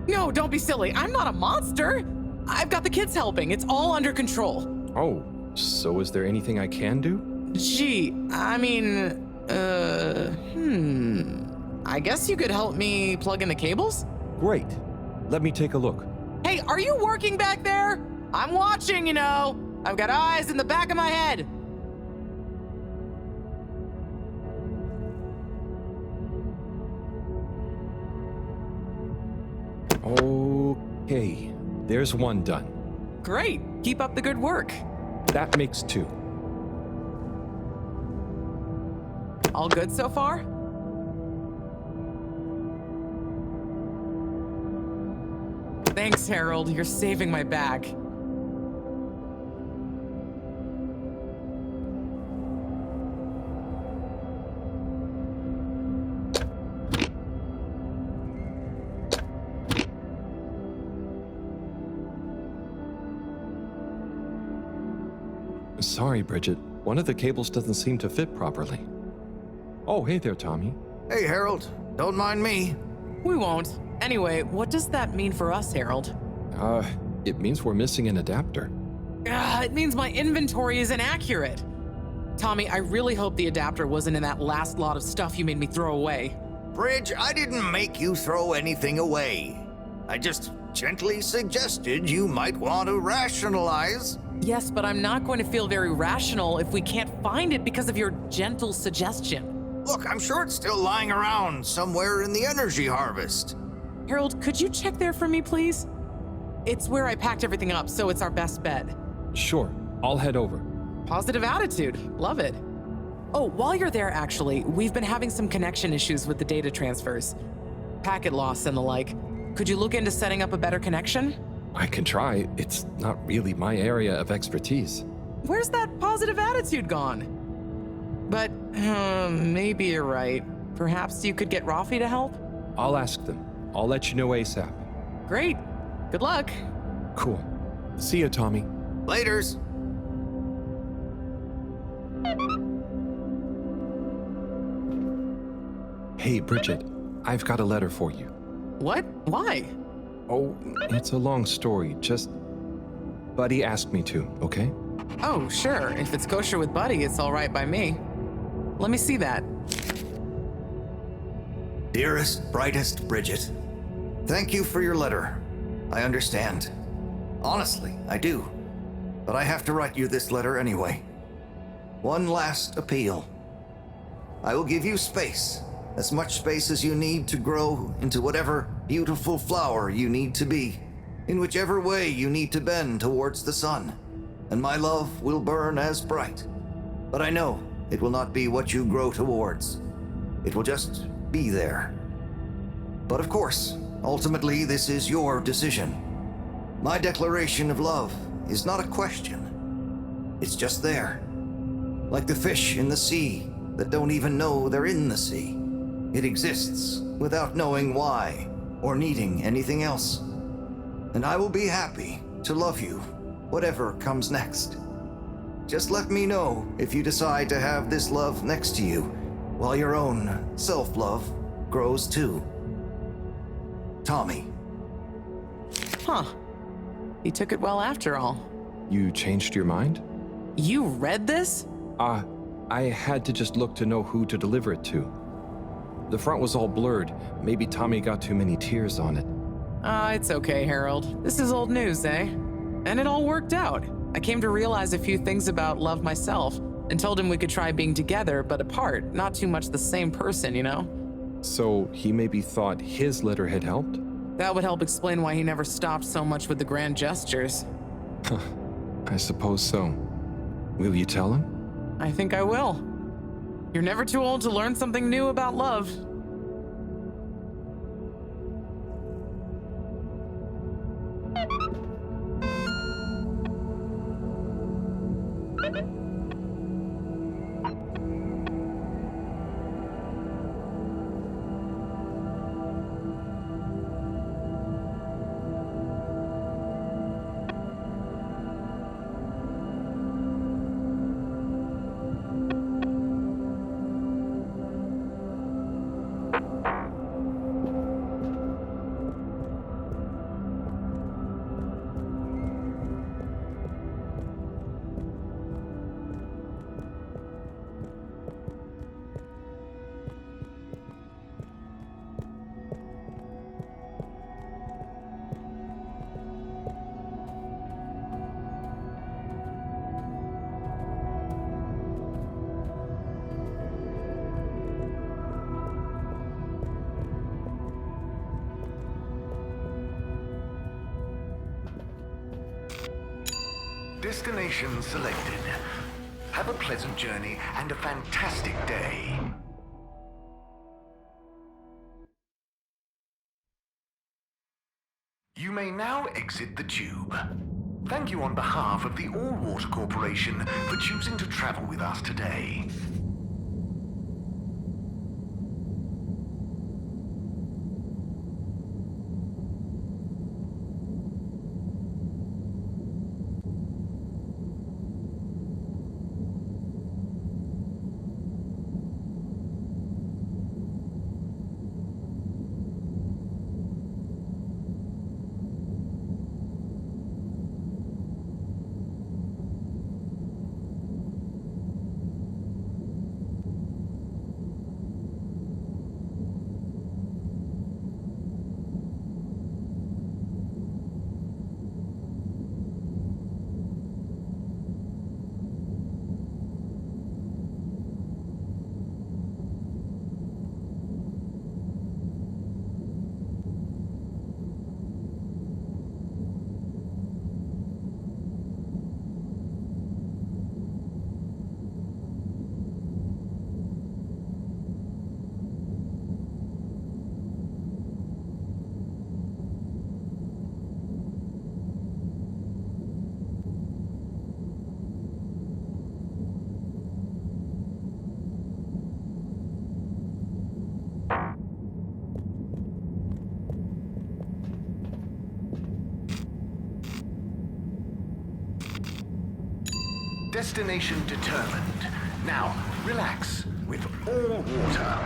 No, don't be silly. I'm not a monster. I've got the kids helping. It's all under control. Oh, so is there anything I can do? Gee, I mean, I guess you could help me plug in the cables? Great. Let me take a look. Hey, are you working back there? I'm watching, you know. I've got eyes in the back of my head. Okay, there's one done. Great. Keep up the good work. That makes 2. All good so far? Thanks, Harold. You're saving my back. Sorry, Bridget. One of the cables doesn't seem to fit properly. Oh, hey there, Tommy. Hey, Harold. Don't mind me. We won't. Anyway, what does that mean for us, Harold? It means we're missing an adapter. It means my inventory is inaccurate. Tommy, I really hope the adapter wasn't in that last lot of stuff you made me throw away. Bridge, I didn't make you throw anything away. I just gently suggested you might want to rationalize. Yes, but I'm not going to feel very rational if we can't find it because of your gentle suggestion. Look, I'm sure it's still lying around somewhere in the energy harvest. Harold, could you check there for me, please? It's where I packed everything up, so it's our best bet. Sure, I'll head over. Positive attitude. Love it. Oh, while you're there, actually, we've been having some connection issues with the data transfers. Packet loss and the like. Could you look into setting up a better connection? I can try. It's not really my area of expertise. Where's that positive attitude gone? But, maybe you're right. Perhaps you could get Rafi to help? I'll ask them. I'll let you know ASAP. Great. Good luck. Cool. See ya, Tommy. Laters. Hey, Bridget. I've got a letter for you. What? Why? Oh, it's a long story. Just... Buddy asked me to, okay? Oh, sure. If it's kosher with Buddy, it's all right by me. Let me see that. Dearest, brightest Bridget, thank you for your letter. I understand. Honestly, I do. But I have to write you this letter anyway. One last appeal. I will give you space, as much space as you need to grow into whatever beautiful flower you need to be, in whichever way you need to bend towards the sun, and my love will burn as bright. But I know it will not be what you grow towards. It will just be there. But of course, ultimately this is your decision. My declaration of love is not a question. It's just there. Like the fish in the sea that don't even know they're in the sea. It exists without knowing why or needing anything else. And I will be happy to love you, whatever comes next. Just let me know if you decide to have this love next to you, while your own self-love grows too. Tommy. Huh. He took it well after all. You changed your mind? You read this? I had to just look to know who to deliver it to. The front was all blurred. Maybe Tommy got too many tears on it. It's okay, Harold. This is old news, eh? And it all worked out. I came to realize a few things about love myself, and told him we could try being together, but apart, not too much the same person, you know? So he maybe thought his letter had helped? That would help explain why he never stopped so much with the grand gestures. I suppose so. Will you tell him? I think I will. You're never too old to learn something new about love. Destination selected. Have a pleasant journey and a fantastic day. You may now exit the tube. Thank you on behalf of the All Water Corporation for choosing to travel with us today. Destination determined. Now, relax with All Water.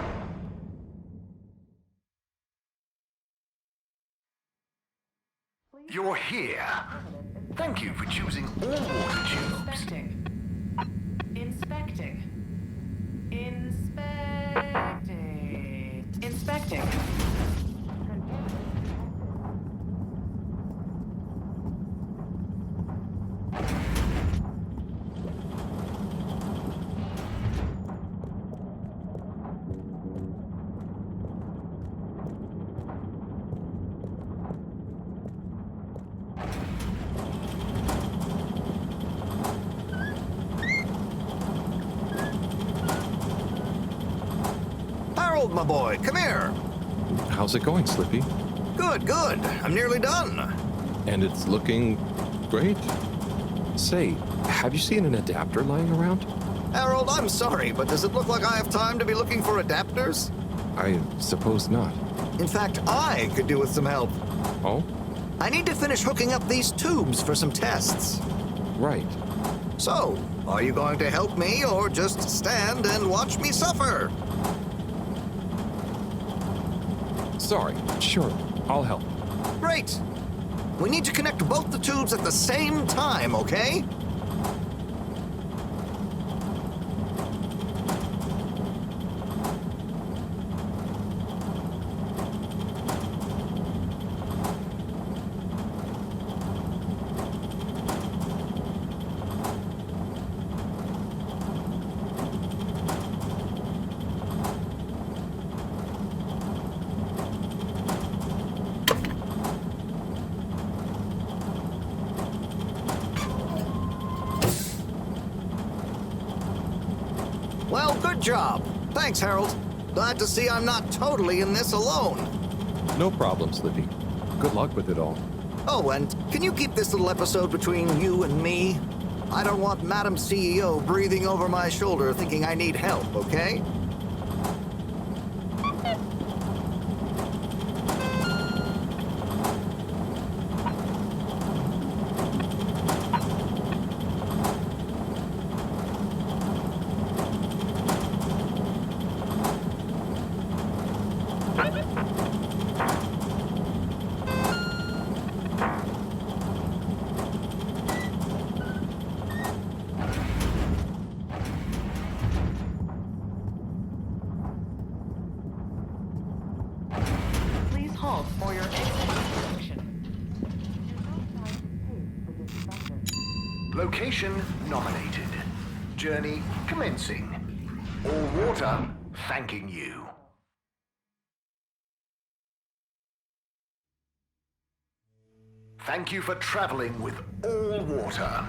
You're here. Thank you for choosing All Water tubes. Inspecting. Inspecting. Harold, my boy, come here. How's it going, Slippy? Good, good. I'm nearly done. And it's looking great. Say, have you seen an adapter lying around? Harold, I'm sorry, but does it look like I have time to be looking for adapters? I suppose not. In fact, I could do with some help. Oh? I need to finish hooking up these tubes for some tests. Right. So, are you going to help me or just stand and watch me suffer? Sorry. Sure. I'll help. Great. We need to connect both the tubes at the same time, okay? Well, good job. Thanks, Harold. Glad to see I'm not totally in this alone. No problem, Slippy. Good luck with it all. Oh, and can you keep this little episode between you and me? I don't want Madam CEO breathing over my shoulder thinking I need help, okay? Please halt for your exit inspection. Location nominated. Journey commencing. All water thanking you. Thank you for traveling with all water.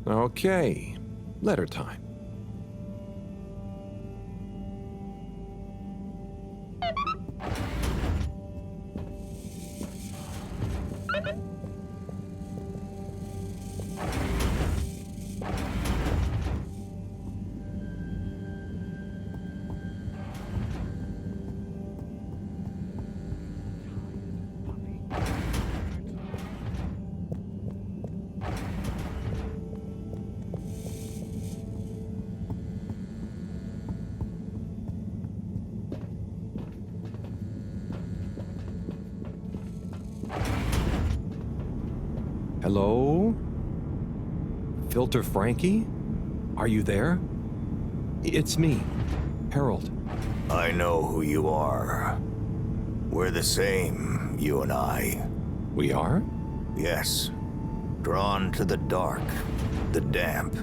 Okay, letter time. Hello? Filter Frankie? Are you there? It's me, Harold. I know who you are. We're the same, you and I. We are? Yes. Drawn to the dark, the damp,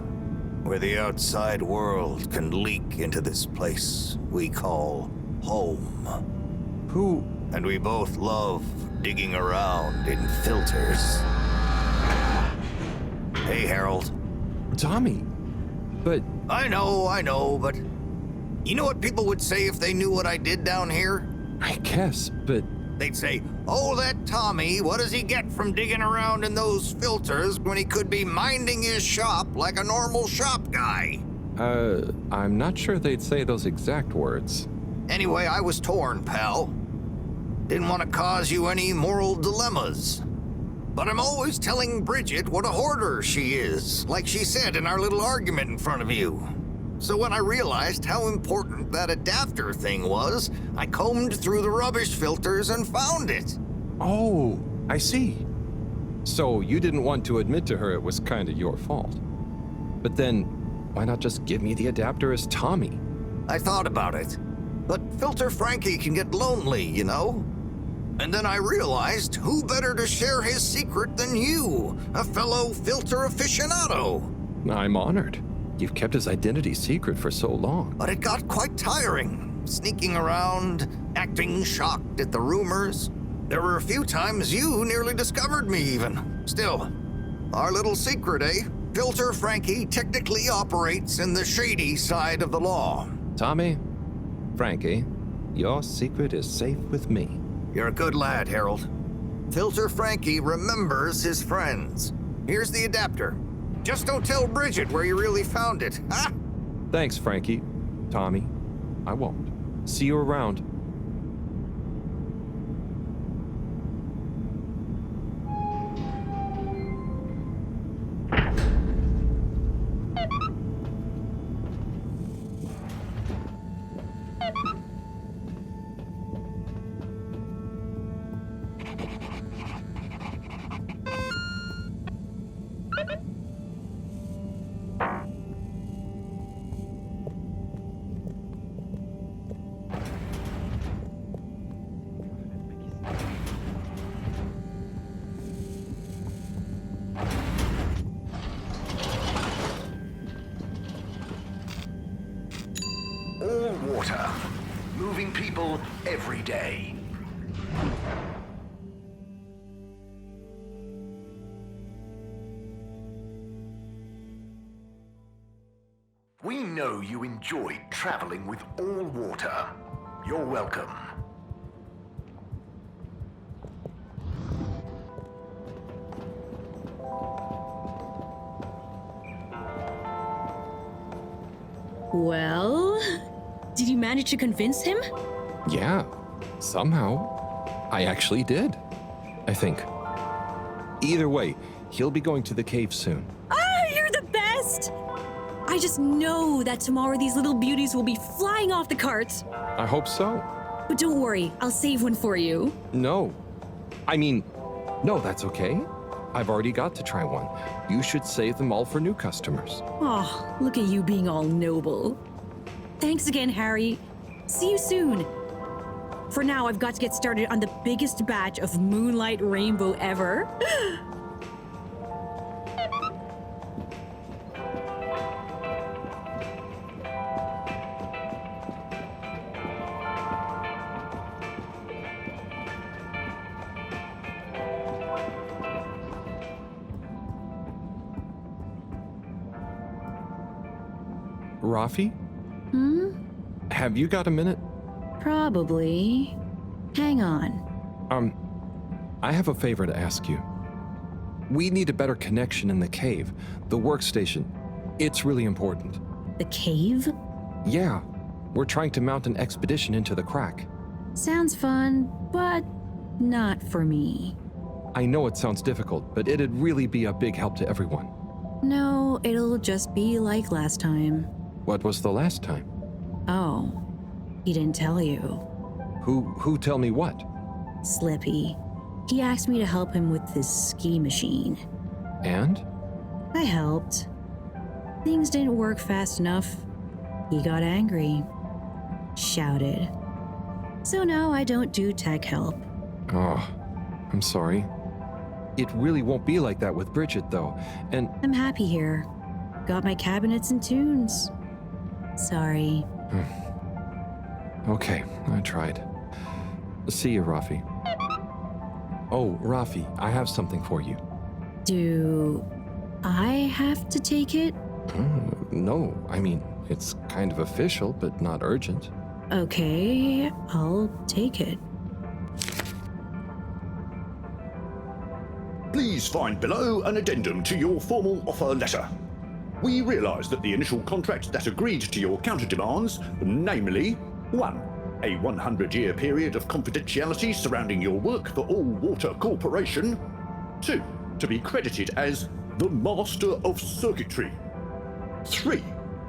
where the outside world can leak into this place we call home. Who? And we both love digging around in filters. Hey, Harold. Tommy, but... I know, but... You know what people would say if they knew what I did down here? I guess, but... They'd say, oh, that Tommy, what does he get from digging around in those filters when he could be minding his shop like a normal shop guy? I'm not sure they'd say those exact words. Anyway, I was torn, pal. Didn't want to cause you any moral dilemmas. But I'm always telling Bridget what a hoarder she is, like she said in our little argument in front of you. So when I realized how important that adapter thing was, I combed through the rubbish filters and found it. Oh, I see. So you didn't want to admit to her it was kind of your fault. But then, why not just give me the adapter as Tommy? I thought about it. But Filter Frankie can get lonely, you know? And then I realized who better to share his secret than you, a fellow filter aficionado. I'm honored. You've kept his identity secret for so long. But it got quite tiring, sneaking around, acting shocked at the rumors. There were a few times you nearly discovered me even. Still, our little secret, eh? Filter Frankie technically operates in the shady side of the law. Tommy, Frankie, your secret is safe with me. You're a good lad, Harold. Filter Frankie remembers his friends. Here's the adapter. Just don't tell Bridget where you really found it, huh? Thanks, Frankie. Tommy, I won't. See you around. All water. Moving people every day. We know you enjoyed traveling with all water. You're welcome. Well, did you manage to convince him? Yeah, somehow. I actually did. I think. Either way, he'll be going to the cave soon. Ah, you're the best! I just know that tomorrow these little beauties will be flying off the cart. I hope so. But don't worry, I'll save one for you. No. I mean, no, that's okay. I've already got to try one. You should save them all for new customers. Oh, look at you being all noble. Thanks again, Harry. See you soon. For now, I've got to get started on the biggest batch of Moonlight Rainbow ever. Rafi? Have you got a minute? Probably. Hang on. I have a favor to ask you. We need a better connection in the cave, the workstation. It's really important. The cave? Yeah, we're trying to mount an expedition into the crack. Sounds fun, but not for me. I know it sounds difficult, but it'd really be a big help to everyone. No, it'll just be like last time. What was the last time? Oh, he didn't tell you. Who tell me what? Slippy. He asked me to help him with his ski machine. And? I helped. Things didn't work fast enough. He got angry. Shouted. So now I don't do tech help. Oh, I'm sorry. It really won't be like that with Bridget, though, and... I'm happy here. Got my cabinets and tunes. Sorry. Okay, I tried. See you, Rafi. Oh, Rafi, I have something for you. Do I have to take it? No, I mean, it's kind of official, but not urgent. Okay, I'll take it. Please find below an addendum to your formal offer letter. We realise that the initial contract that agreed to your counter demands, namely 1. A 100-year period of confidentiality surrounding your work for All Water Corporation. 2. To be credited as the Master of Circuitry. 3.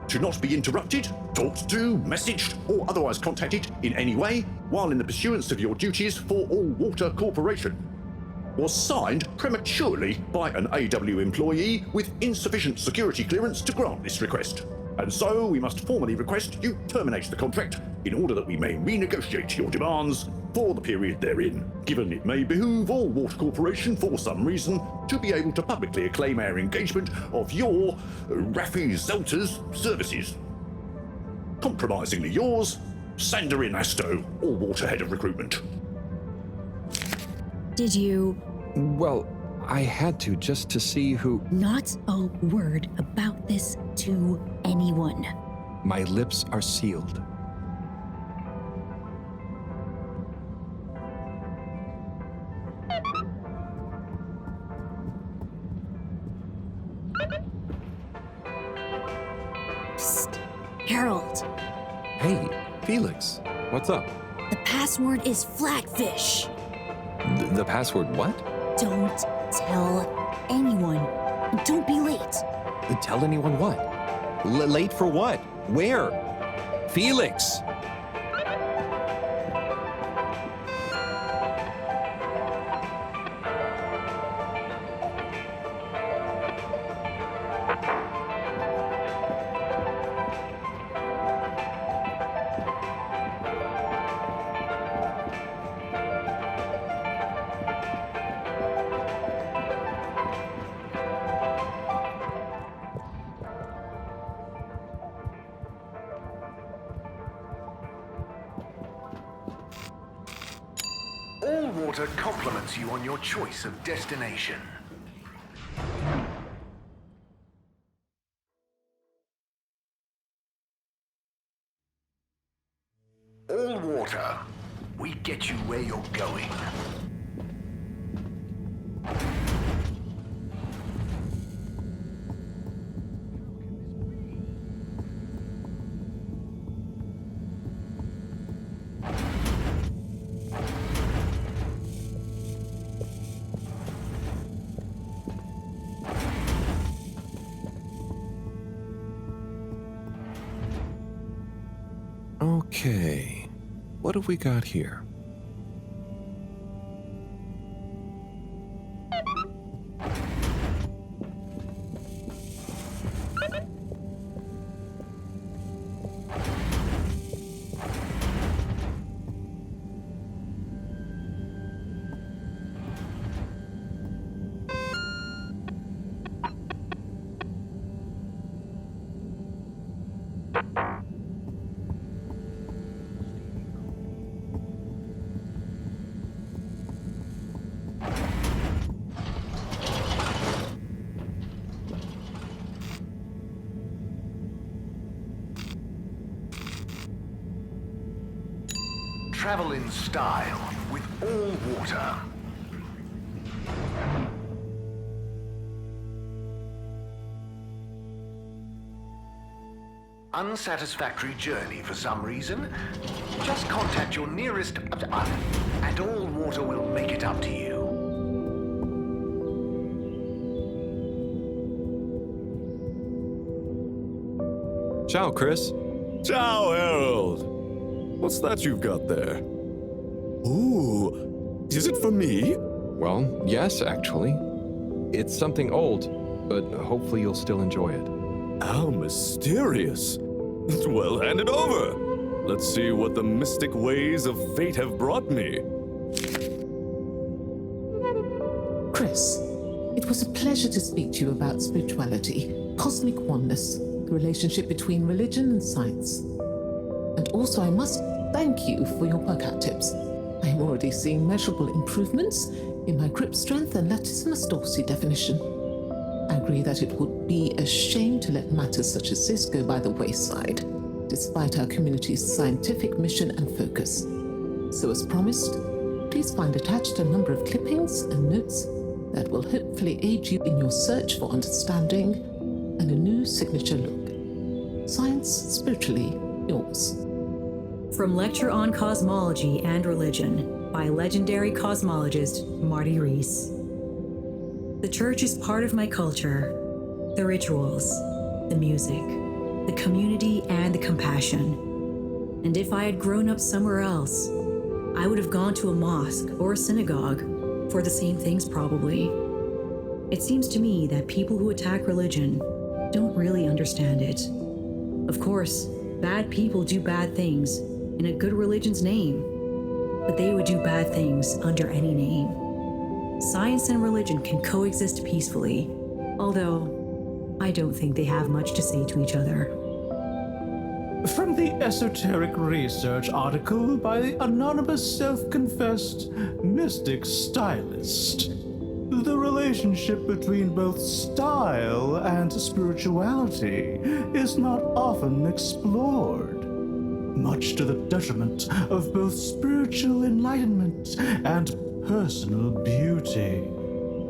To not be interrupted, talked to, messaged, or otherwise contacted in any way while in the pursuance of your duties for All Water Corporation. Was signed prematurely by an AW employee with insufficient security clearance to grant this request. And so we must formally request you terminate the contract in order that we may renegotiate your demands for the period therein, given it may behoove All Water Corporation for some reason to be able to publicly acclaim our engagement of your Rafi Zelter's services. Compromisingly yours, Sandorin Asto, All Water Head of Recruitment. Did you? Well, I had to just to see who... Not a word about this to anyone. My lips are sealed. Psst, Harold. Hey, Felix, what's up? The password is Flatfish. The password what? Don't tell anyone. And don't be late. Tell anyone what? Late for what? Where? Felix! All water compliments you on your choice of destination. All water. We get you where you're going. Okay, what have we got here? Travel in style with all water. Unsatisfactory journey for some reason? Just contact your nearest and all water will make it up to you. Ciao, Chris. Ciao, Harold. What's that you've got there? Ooh, is it for me? Well, yes, actually. It's something old, but hopefully you'll still enjoy it. How mysterious. Well, hand it over. Let's see what the mystic ways of fate have brought me. Chris, it was a pleasure to speak to you about spirituality, cosmic oneness, the relationship between religion and science. And also, I must thank you for your workout tips. I am already seeing measurable improvements in my grip strength and latissimus dorsi definition. I agree that it would be a shame to let matters such as this go by the wayside, despite our community's scientific mission and focus. So as promised, please find attached a number of clippings and notes that will hopefully aid you in your search for understanding and a new signature look. Science spiritually yours. From Lecture on Cosmology and Religion by legendary cosmologist Marty Rees. The church is part of my culture, the rituals, the music, the community, and the compassion. And if I had grown up somewhere else, I would have gone to a mosque or a synagogue for the same things probably. It seems to me that people who attack religion don't really understand it. Of course, bad people do bad things in a good religion's name, but they would do bad things under any name. Science and religion can coexist peacefully, although I don't think they have much to say to each other. From the esoteric research article by the anonymous self-confessed mystic stylist, the relationship between both style and spirituality is not often explored, much to the detriment of both spiritual enlightenment and personal beauty.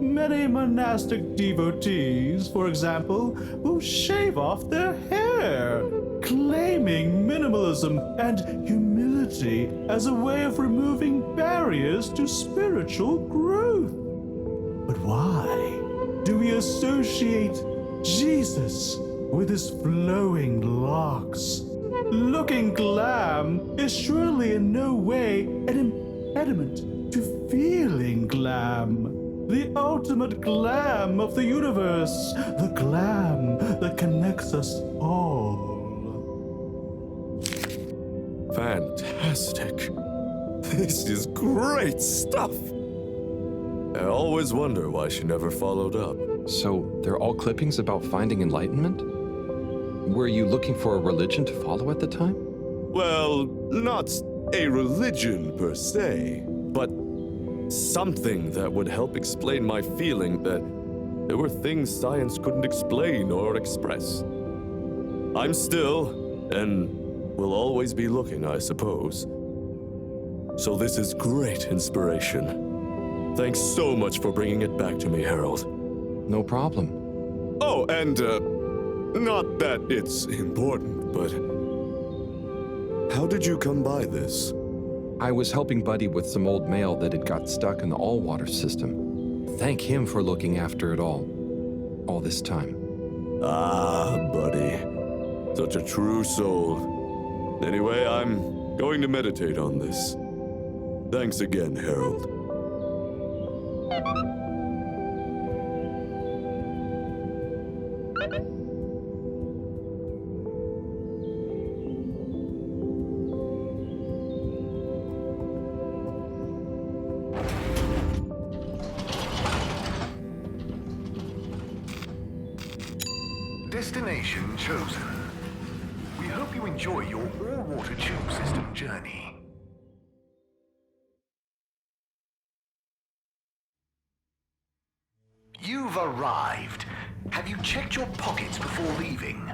Many monastic devotees, for example, will shave off their hair, claiming minimalism and humility as a way of removing barriers to spiritual growth. But why do we associate Jesus with his flowing locks? Looking glam is surely in no way an impediment to feeling glam. The ultimate glam of the universe, the glam that connects us all. Fantastic. This is great stuff. I always wonder why she never followed up. So, they're all clippings about finding enlightenment? Were you looking for a religion to follow at the time? Well, not a religion per se, but Something that would help explain my feeling that there were things science couldn't explain or express. I'm still, and will always be looking, I suppose. So this is great inspiration. Thanks so much for bringing it back to me, Harold. No problem. Oh, and, not that it's important, but how did you come by this? I was helping Buddy with some old mail that had got stuck in the all-water system. Thank him for looking after it all this time. Ah, Buddy. Such a true soul. Anyway, I'm going to meditate on this. Thanks again, Harold. Destination chosen. We hope you enjoy your all-water tube system journey. You've arrived. Have you checked your pockets before leaving?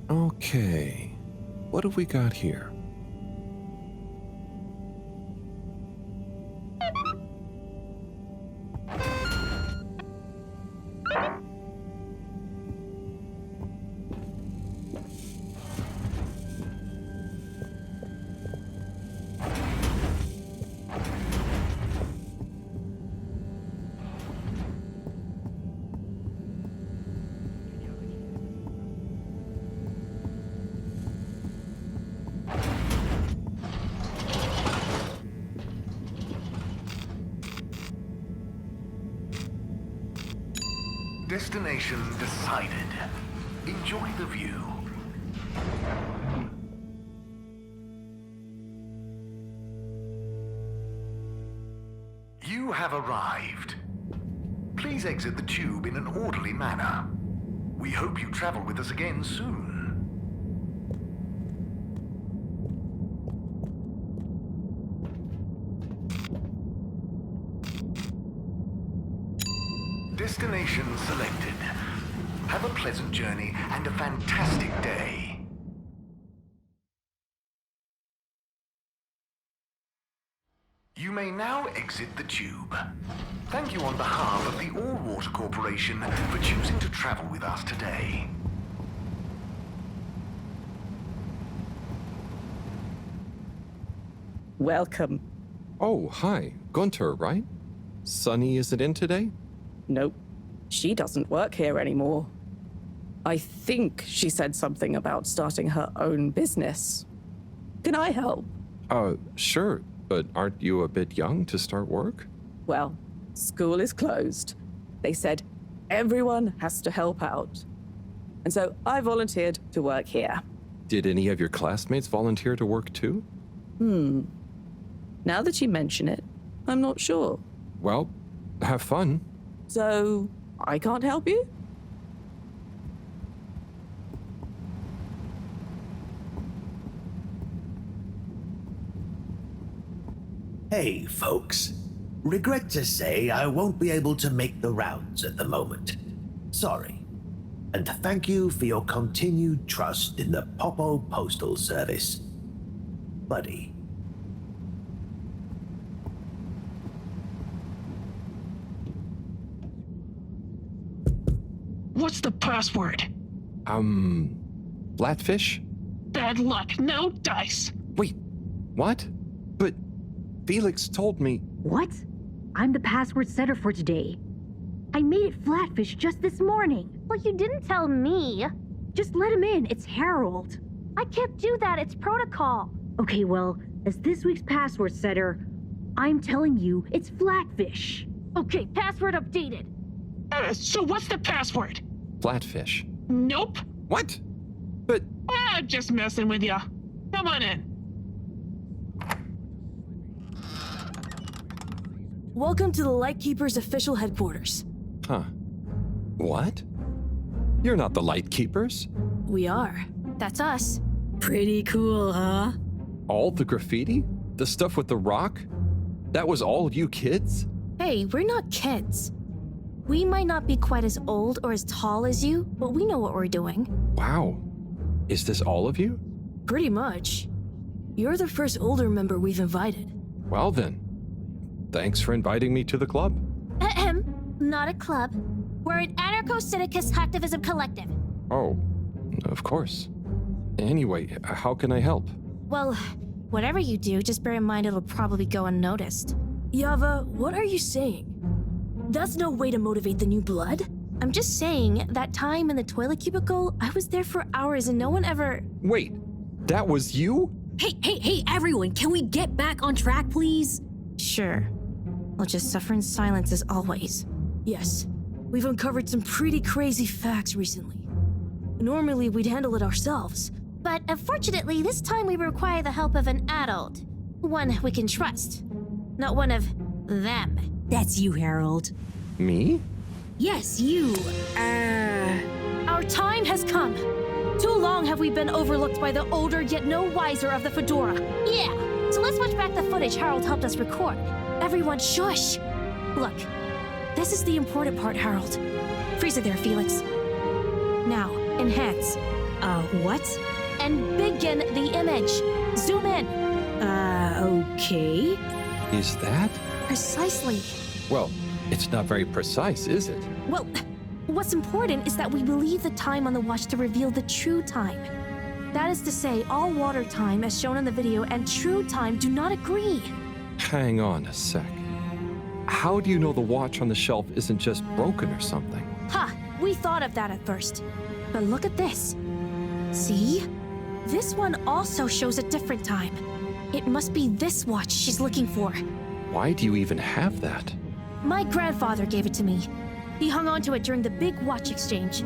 Okay, what have we got here? Destination decided. Enjoy the view. You have arrived. Please exit the tube in an orderly manner. We hope you travel with us again soon. Destination selected. Have a pleasant journey and a fantastic day. You may now exit the tube. Thank you on behalf of the All Water Corporation for choosing to travel with us today. Welcome. Oh, hi. Gunter, right? Sunny isn't in today? Nope. She doesn't work here anymore. I think she said something about starting her own business. Can I help? Sure, but aren't you a bit young to start work? Well, school is closed. They said everyone has to help out. And so I volunteered to work here. Did any of your classmates volunteer to work too? Now that you mention it, I'm not sure. Well, have fun. So, I can't help you? Hey, folks. Regret to say I won't be able to make the rounds at the moment. Sorry. And thank you for your continued trust in the Popo Postal Service. Buddy. What's the password? Flatfish? Bad luck, no dice. Wait, what? But Felix told me... What? I'm the password setter for today. I made it Flatfish just this morning. Well, you didn't tell me. Just let him in, it's Harold. I can't do that, it's protocol. Okay, well, as this week's password setter, I'm telling you it's Flatfish. Okay, password updated. So what's the password? Flatfish. Nope. What? But... Just messing with ya. Come on in. Welcome to the Lightkeeper's official headquarters. Huh. What? You're not the Lightkeepers. We are. That's us. Pretty cool, huh? All the graffiti? The stuff with the rock? That was all you kids? Hey, we're not kids. We might not be quite as old or as tall as you, but we know what we're doing. Wow. Is this all of you? Pretty much. You're the first older member we've invited. Well then, thanks for inviting me to the club. Ahem. Not a club. We're an anarcho-syndicalist hacktivism collective. Oh, of course. Anyway, how can I help? Well, whatever you do, just bear in mind it'll probably go unnoticed. Yava, what are you saying? That's no way to motivate the new blood. I'm just saying, that time in the toilet cubicle, I was there for hours and no one ever... Wait, that was you? Hey, everyone, can we get back on track, please? Sure. I'll just suffer in silence as always. Yes, we've uncovered some pretty crazy facts recently. Normally, we'd handle it ourselves. But unfortunately, this time we require the help of an adult. One we can trust. Not one of them. That's you, Harold. Me? Yes, you. Our time has come. Too long have we been overlooked by the older yet no wiser of the Fedora. Yeah, so let's watch back the footage Harold helped us record. Everyone shush! Look, this is the important part, Harold. Freeze it there, Felix. Now, enhance. What? And begin the image. Zoom in. Okay. Is that? Precisely. Well, it's not very precise, is it? Well, what's important is that we believe the time on the watch to reveal the true time. That is to say, all water time, as shown in the video, and true time do not agree. Hang on a sec. How do you know the watch on the shelf isn't just broken or something? Ha! We thought of that at first. But look at this. See? This one also shows a different time. It must be this watch she's looking for. Why do you even have that? My grandfather gave it to me. He hung on to it during the big watch exchange.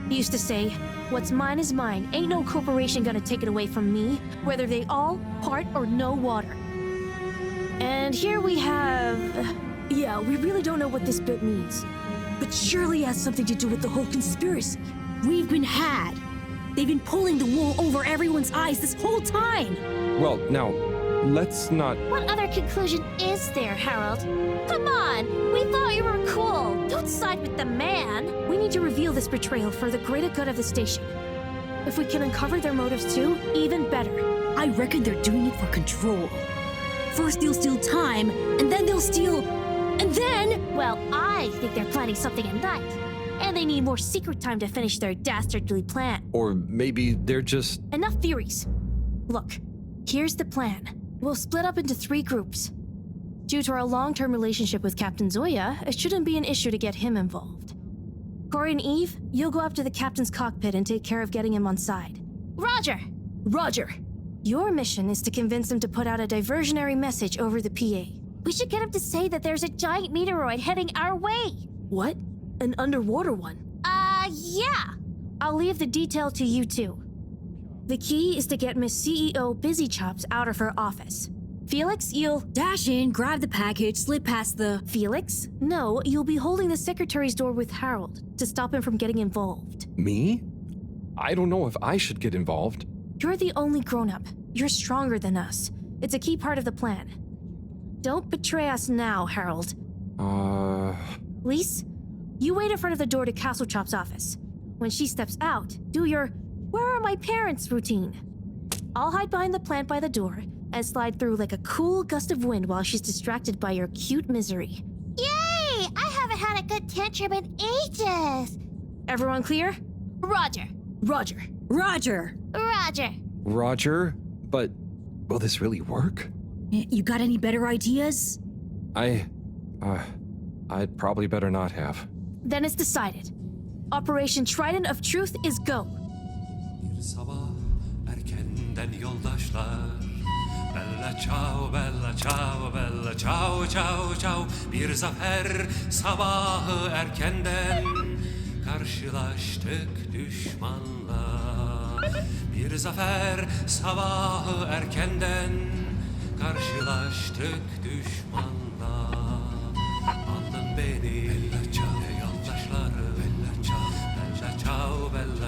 He used to say, "What's mine is mine. Ain't no corporation gonna take it away from me, whether they all, part, or no water." And here we have... Yeah, we really don't know what this bit means. But surely it has something to do with the whole conspiracy. We've been had. They've been pulling the wool over everyone's eyes this whole time. Well, now, let's not... What other conclusion is there, Harold? Come on, we thought you were cool. Don't side with the man. We need to reveal this betrayal for the greater good of the station. If we can uncover their motives too, even better. I reckon they're doing it for control. First they'll steal time, and then they'll steal... And then... Well, I think they're planning something at night. And they need more secret time to finish their dastardly plan. Or maybe they're just... Enough theories. Look, here's the plan. We'll split up into 3 groups. Due to our long-term relationship with Captain Zoya, it shouldn't be an issue to get him involved. Corey and Eve, you'll go up to the captain's cockpit and take care of getting him on side. Roger! Roger! Your mission is to convince him to put out a diversionary message over the PA. We should get him to say that there's a giant meteoroid heading our way. What? An underwater one? Yeah. I'll leave the detail to you two. The key is to get Miss CEO Busy Chops out of her office. Felix, you'll... Dash in, grab the package, slip past the... Felix? No, you'll be holding the secretary's door with Harold to stop him from getting involved. Me? I don't know if I should get involved. You're the only grown-up. You're stronger than us. It's a key part of the plan. Don't betray us now, Harold. Lise, you wait in front of the door to Castle Chop's office. When she steps out, do your "Where are my parents?" routine. I'll hide behind the plant by the door and slide through like a cool gust of wind while she's distracted by your cute misery. Yay! I haven't had a good tantrum in ages. Everyone clear? Roger. Roger. Roger. Roger. Roger? But will this really work? You got any better ideas? I'd probably better not have. Then it's decided. Operation Trident of Truth is go. Bir sabah erkenden yoldaşlar bella ciao ciao ciao. Bir zafer sabahı erkenden karşılaştık düşmanla. Bir zafer sabahı erkenden karşılaştık düşmanla. Aldın beni yoldaşları bella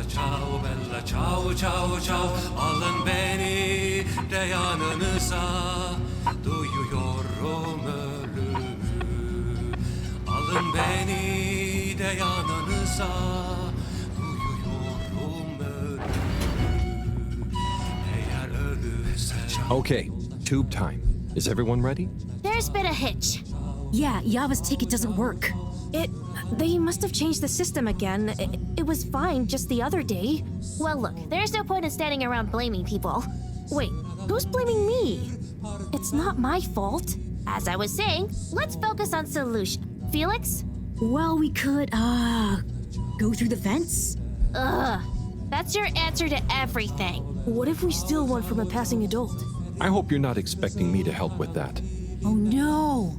ciao bella ciao ciao ciao. Alın beni de yanınıza, duyuyorum ölümü. Alın beni de yanınıza, duyuyorum ölümü. Eğer ölürse. Okay, tube time. Is everyone ready? There's been a hitch. Yeah, Yava's ticket doesn't work. They must have changed the system again. It was fine just the other day. Well, look, there's no point in standing around blaming people. Wait, who's blaming me? It's not my fault. As I was saying, let's focus on solution. Felix? Well, we could, go through the fence? Ugh. That's your answer to everything. What if we steal one from a passing adult? I hope you're not expecting me to help with that. Oh no!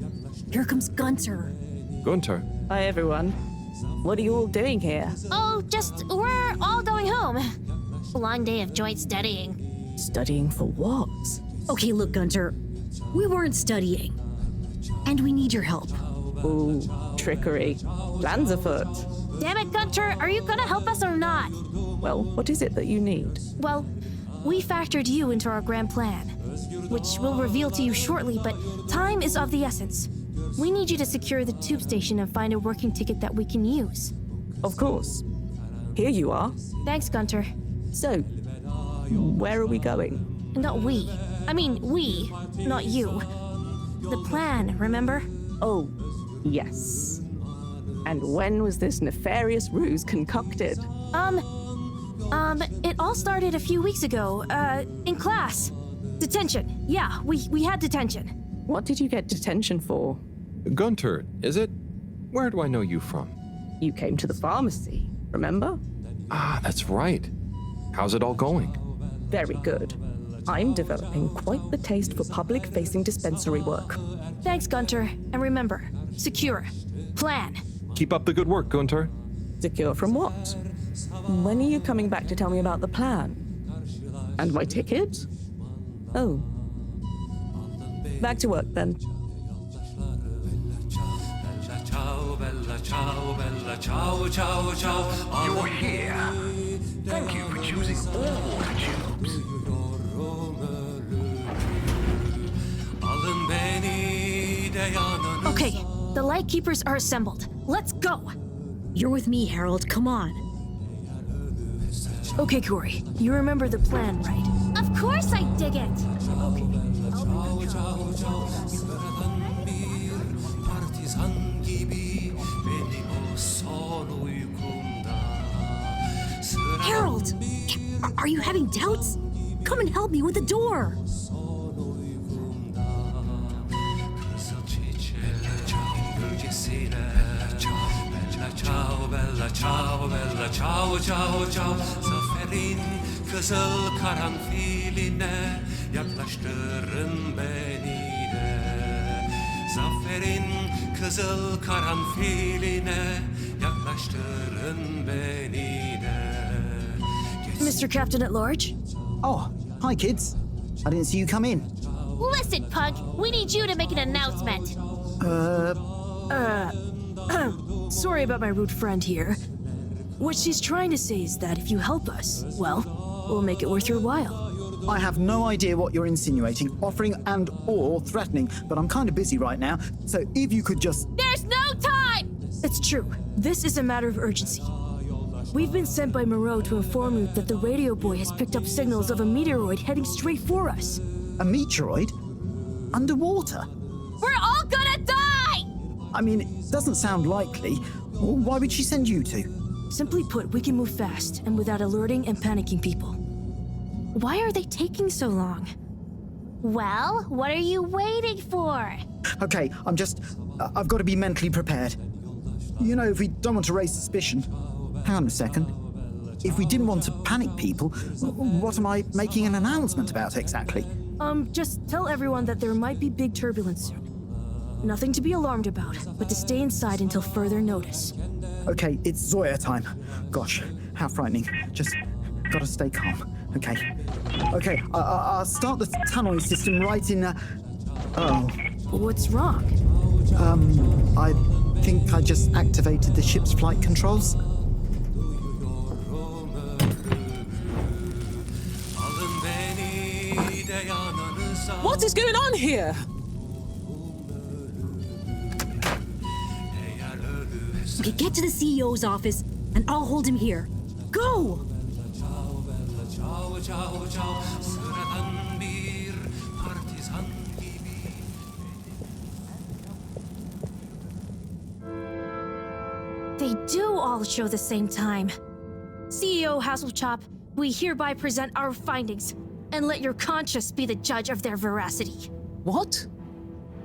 Here comes Gunter. Gunter, Hi, everyone. What are you all doing here? Oh, we're all going home. Long day of joint studying. Studying for what? Okay, look, Gunter. We weren't studying. And we need your help. Ooh, trickery. Plans afoot. Damn it, Gunter, are you gonna help us or not? Well, what is it that you need? Well, we factored you into our grand plan, which we'll reveal to you shortly, but time is of the essence. We need you to secure the tube station and find a working ticket that we can use. Of course. Here you are. Thanks, Gunter. So, where are we going? Not we. I mean, we, not you. The plan, remember? Oh, yes. And when was this nefarious ruse concocted? It all started a few weeks ago, in class. Detention. Yeah, we had detention. What did you get detention for? Gunter, is it? Where do I know you from? You came to the pharmacy, remember? Ah, that's right. How's it all going? Very good. I'm developing quite the taste for public-facing dispensary work. Thanks, Gunter. And remember, secure. Plan. Keep up the good work, Gunter. Secure from what? When are you coming back to tell me about the plan? And my ticket? Oh. Back to work, then. You're here. Thank you for choosing all water tubes. Okay, the Lightkeepers are assembled. Let's go! You're with me, Harold. Come on. Okay, Corey. You remember the plan, right? Of course I dig it! Okay. Harold! Are you having doubts? Come and help me with the door! Zaferin kızıl karanfiline yaklaştırın beni de. Zaferin kızıl karanfiline yaklaştırın beni de. Mr. Captain at Large? Oh, hi, kids. I didn't see you come in. Listen, Pug, we need you to make an announcement. Sorry about my rude friend here. What she's trying to say is that if you help us, well, we'll make it worth your while. I have no idea what you're insinuating, offering and or threatening, but I'm kind of busy right now, so if you could just... There's no time! It's true. This is a matter of urgency. We've been sent by Moreau to inform you that the radio boy has picked up signals of a meteoroid heading straight for us. A meteoroid? Underwater? We're all gonna die! I mean, it doesn't sound likely. Why would she send you two? Simply put, we can move fast and without alerting and panicking people. Why are they taking so long? Well, what are you waiting for? Okay, I've got to be mentally prepared. You know, if we don't want to raise suspicion... Hang on a second. If we didn't want to panic people, what am I making an announcement about exactly? Just tell everyone that there might be big turbulence soon. Nothing to be alarmed about, but to stay inside until further notice. Okay, it's Zoya time. Gosh, how frightening. Just gotta stay calm. Okay. Okay, I'll start the tunneling system right in, Oh. What's wrong? I think I just activated the ship's flight controls. What is going on here? Okay, get to the CEO's office, and I'll hold him here. Go! They do all show the same time. CEO Hasselchop, we hereby present our findings, and let your conscience be the judge of their veracity. What?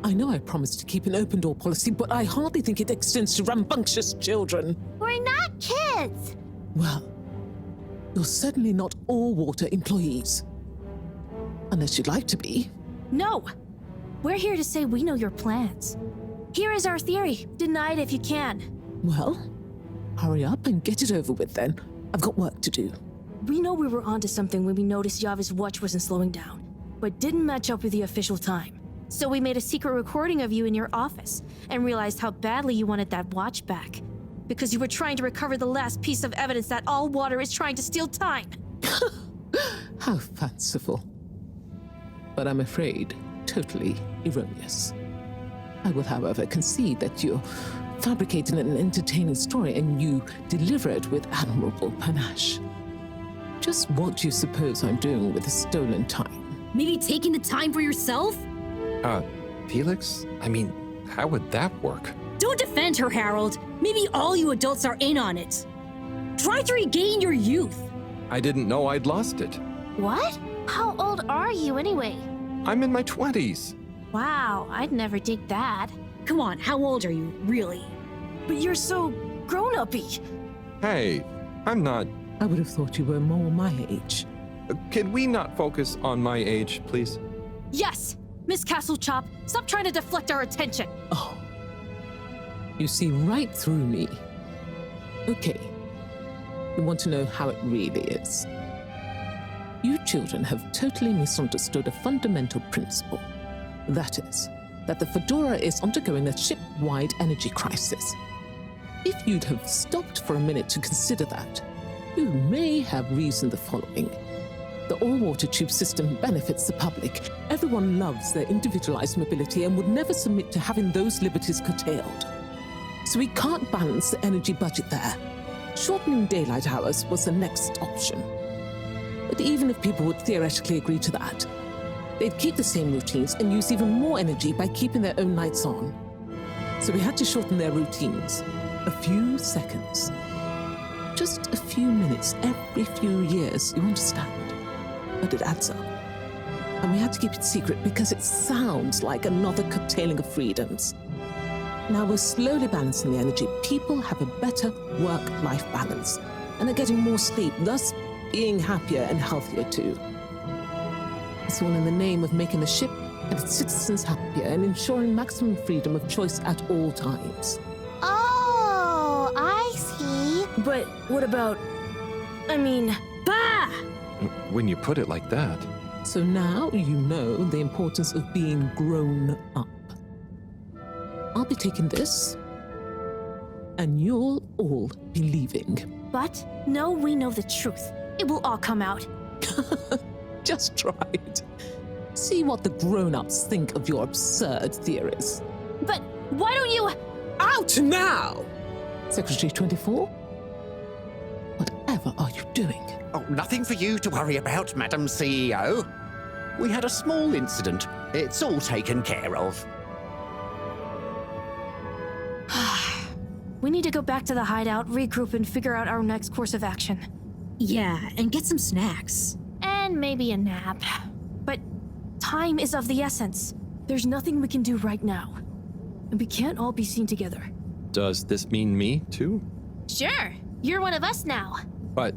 I know I promised to keep an open door policy, but I hardly think it extends to rambunctious children. We're not kids! Well, you're certainly not all water employees. Unless you'd like to be. No! We're here to say we know your plans. Here is our theory. Deny it if you can. Well, hurry up and get it over with then. I've got work to do. We know we were onto something when we noticed Yava's watch wasn't slowing down, but didn't match up with the official time. So we made a secret recording of you in your office and realized how badly you wanted that watch back. Because you were trying to recover the last piece of evidence that all water is trying to steal time. How fanciful. But I'm afraid totally erroneous. I will, however, concede that you're fabricating an entertaining story and you deliver it with admirable panache. Just what do you suppose I'm doing with the stolen time? Maybe taking the time for yourself? Felix? I mean, how would that work? Don't defend her, Harold. Maybe all you adults are in on it. Try to regain your youth. I didn't know I'd lost it. What? How old are you anyway? I'm in my 20s. Wow, I'd never dig that. Come on, how old are you, really? But you're so grown-up-y. Hey, I'm not... I would have thought you were more my age. Can we not focus on my age, please? Yes! Miss Castlechop, stop trying to deflect our attention. Oh. You see right through me. Okay. You want to know how it really is. You children have totally misunderstood a fundamental principle. That is, that the Fedora is undergoing a ship-wide energy crisis. If you'd have stopped for a minute to consider that, you may have reasoned the following. The all-water tube system benefits the public. Everyone loves their individualized mobility and would never submit to having those liberties curtailed. So we can't balance the energy budget there. Shortening daylight hours was the next option. But even if people would theoretically agree to that, they'd keep the same routines and use even more energy by keeping their own lights on. So we had to shorten their routines. A few seconds. Just a few minutes every few years, you understand? But it adds up. And we had to keep it secret because it sounds like another curtailing of freedoms. Now we're slowly balancing the energy. People have a better work-life balance and are getting more sleep, thus being happier and healthier too. It's all in the name of making the ship and its citizens happier and ensuring maximum freedom of choice at all times. Oh, I see. But what about... Bah! When you put it like that. So now you know the importance of being grown up. I'll be taking this, and you'll all be leaving. But no, we know the truth. It will all come out. Just try it. See what the grown-ups think of your absurd theories. But why don't you... Out now! Secretary 24? Whatever are you doing? Oh, nothing for you to worry about, Madam CEO. We had a small incident. It's all taken care of. We need to go back to the hideout, regroup, and figure out our next course of action. Yeah, and get some snacks. And maybe a nap. But time is of the essence. There's nothing we can do right now. And we can't all be seen together. Does this mean me, too? Sure, you're one of us now. But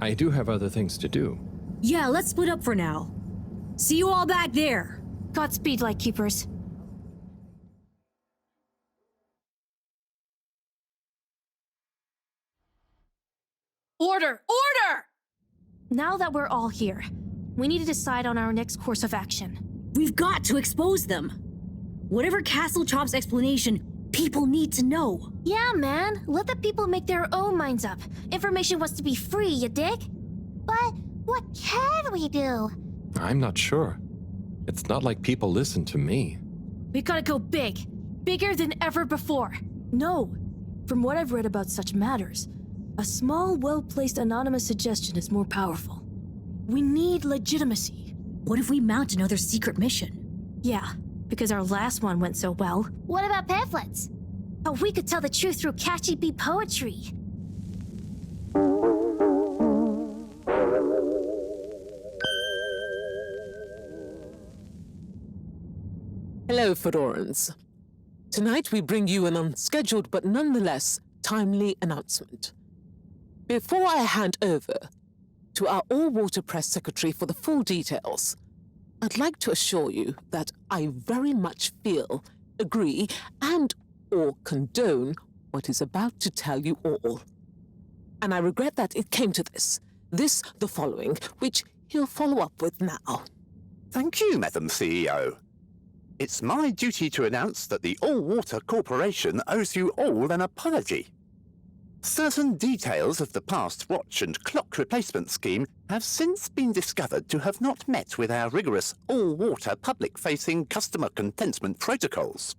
I do have other things to do. Yeah, let's split up for now. See you all back there. Godspeed, Lightkeepers. Order! Order! Now that we're all here, we need to decide on our next course of action. We've got to expose them. Whatever Castle Chop's explanation, people need to know. Yeah, man. Let the people make their own minds up. Information wants to be free, you dig? But what can we do? I'm not sure. It's not like people listen to me. We gotta go big. Bigger than ever before. No. From what I've read about such matters, a small, well-placed anonymous suggestion is more powerful. We need legitimacy. What if we mount another secret mission? Yeah, because our last one went so well. What about pamphlets? Oh, we could tell the truth through catchy bee poetry. Hello, Fedorans. Tonight we bring you an unscheduled but nonetheless timely announcement. Before I hand over to our all-water press secretary for the full details, I'd like to assure you that I very much feel, agree, and/or condone what is about to tell you all. And I regret that it came to this, the following, which he'll follow up with now. Thank you, Madam CEO. It's my duty to announce that the All-Water Corporation owes you all an apology. Certain details of the past watch and clock replacement scheme have since been discovered to have not met with our rigorous all-water public-facing customer contentment protocols.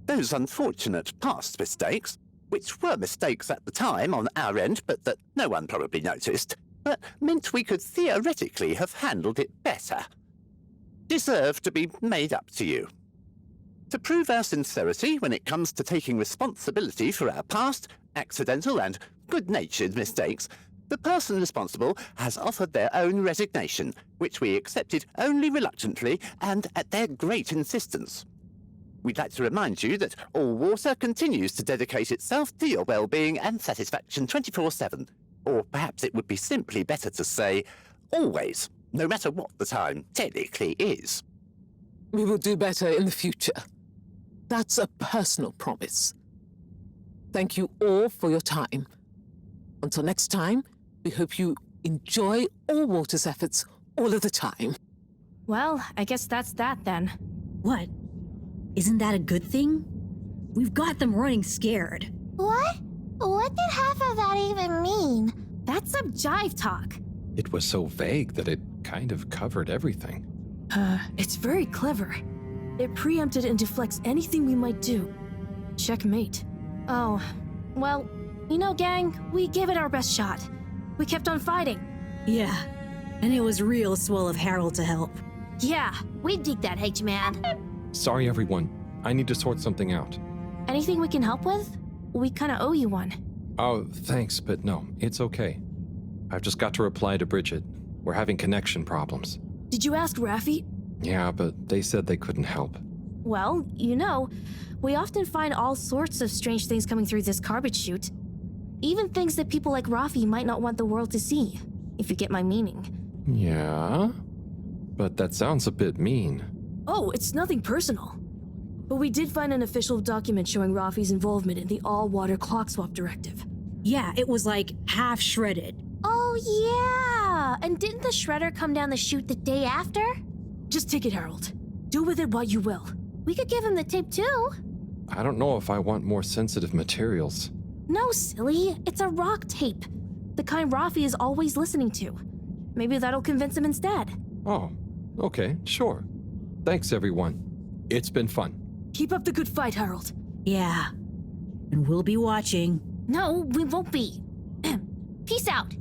Those unfortunate past mistakes, which were mistakes at the time on our end but that no one probably noticed, but meant we could theoretically have handled it better, deserve to be made up to you. To prove our sincerity when it comes to taking responsibility for our past, accidental and good-natured mistakes, the person responsible has offered their own resignation, which we accepted only reluctantly and at their great insistence. We'd like to remind you that All Water continues to dedicate itself to your well-being and satisfaction 24/7, or perhaps it would be simply better to say, always, no matter what the time technically is. We will do better in the future. That's a personal promise. Thank you all for your time. Until next time, we hope you enjoy All Water's efforts all of the time. Well, I guess that's that then. What? Isn't that a good thing? We've got them running scared. What? What did half of that even mean? That's some jive talk. It was so vague that it kind of covered everything. It's very clever. It preempted and deflects anything we might do. Checkmate. Oh, well, you know, gang, we gave it our best shot. We kept on fighting. Yeah, and it was real swell of Harold to help. Yeah, we dig that, H-Man. Sorry, everyone. I need to sort something out. Anything we can help with? We kinda owe you one. Oh, thanks, but no, it's okay. I've just got to reply to Bridget. We're having connection problems. Did you ask Raffi? Yeah, but they said they couldn't help. Well, you know, we often find all sorts of strange things coming through this garbage chute. Even things that people like Raffi might not want the world to see, if you get my meaning. Yeah? But that sounds a bit mean. Oh, it's nothing personal. But we did find an official document showing Raffi's involvement in the all-water clock swap directive. Yeah, it was like half shredded. Oh, yeah! And didn't the shredder come down the chute the day after? Just take it, Harold. Do with it what you will. We could give him the tape too. I don't know if I want more sensitive materials. No, silly. It's a rock tape. The kind Raffi is always listening to. Maybe that'll convince him instead. Oh, okay, sure. Thanks, everyone. It's been fun. Keep up the good fight, Harold. Yeah. And we'll be watching. No, we won't be. Peace out.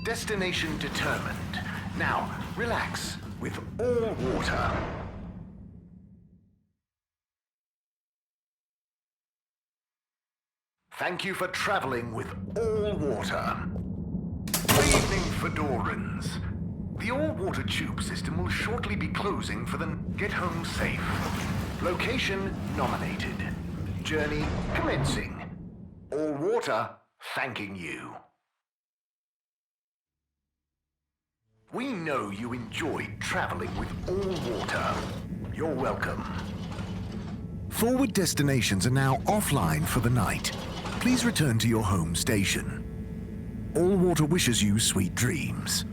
Destination determined. Now, relax with all water. Thank you for traveling with all water. Good evening, Fedorans. The all-water tube system will shortly be closing for the get home safe. Location nominated. Journey commencing. All water thanking you. We know you enjoyed traveling with all water. You're welcome. Forward destinations are now offline for the night. Please return to your home station. All water wishes you sweet dreams.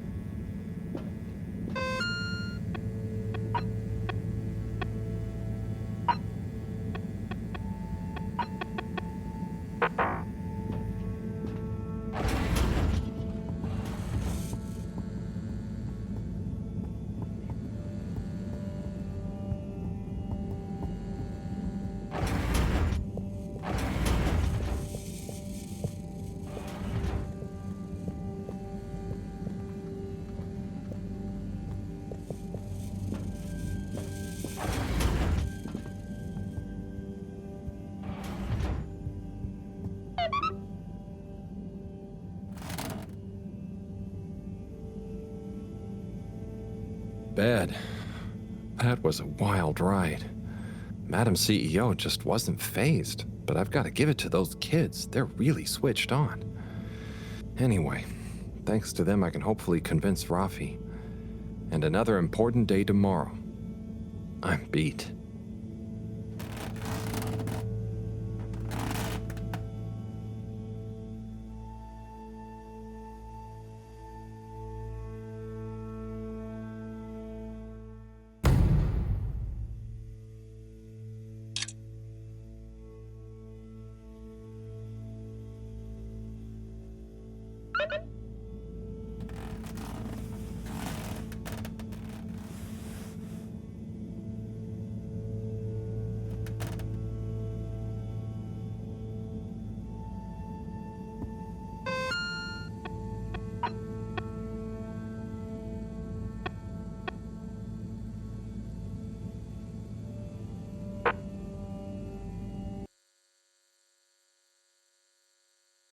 Bad. That was a wild ride. Madam CEO just wasn't fazed, but I've got to give it to those kids. They're really switched on. Anyway, thanks to them I can hopefully convince Rafi. And another important day tomorrow. I'm beat.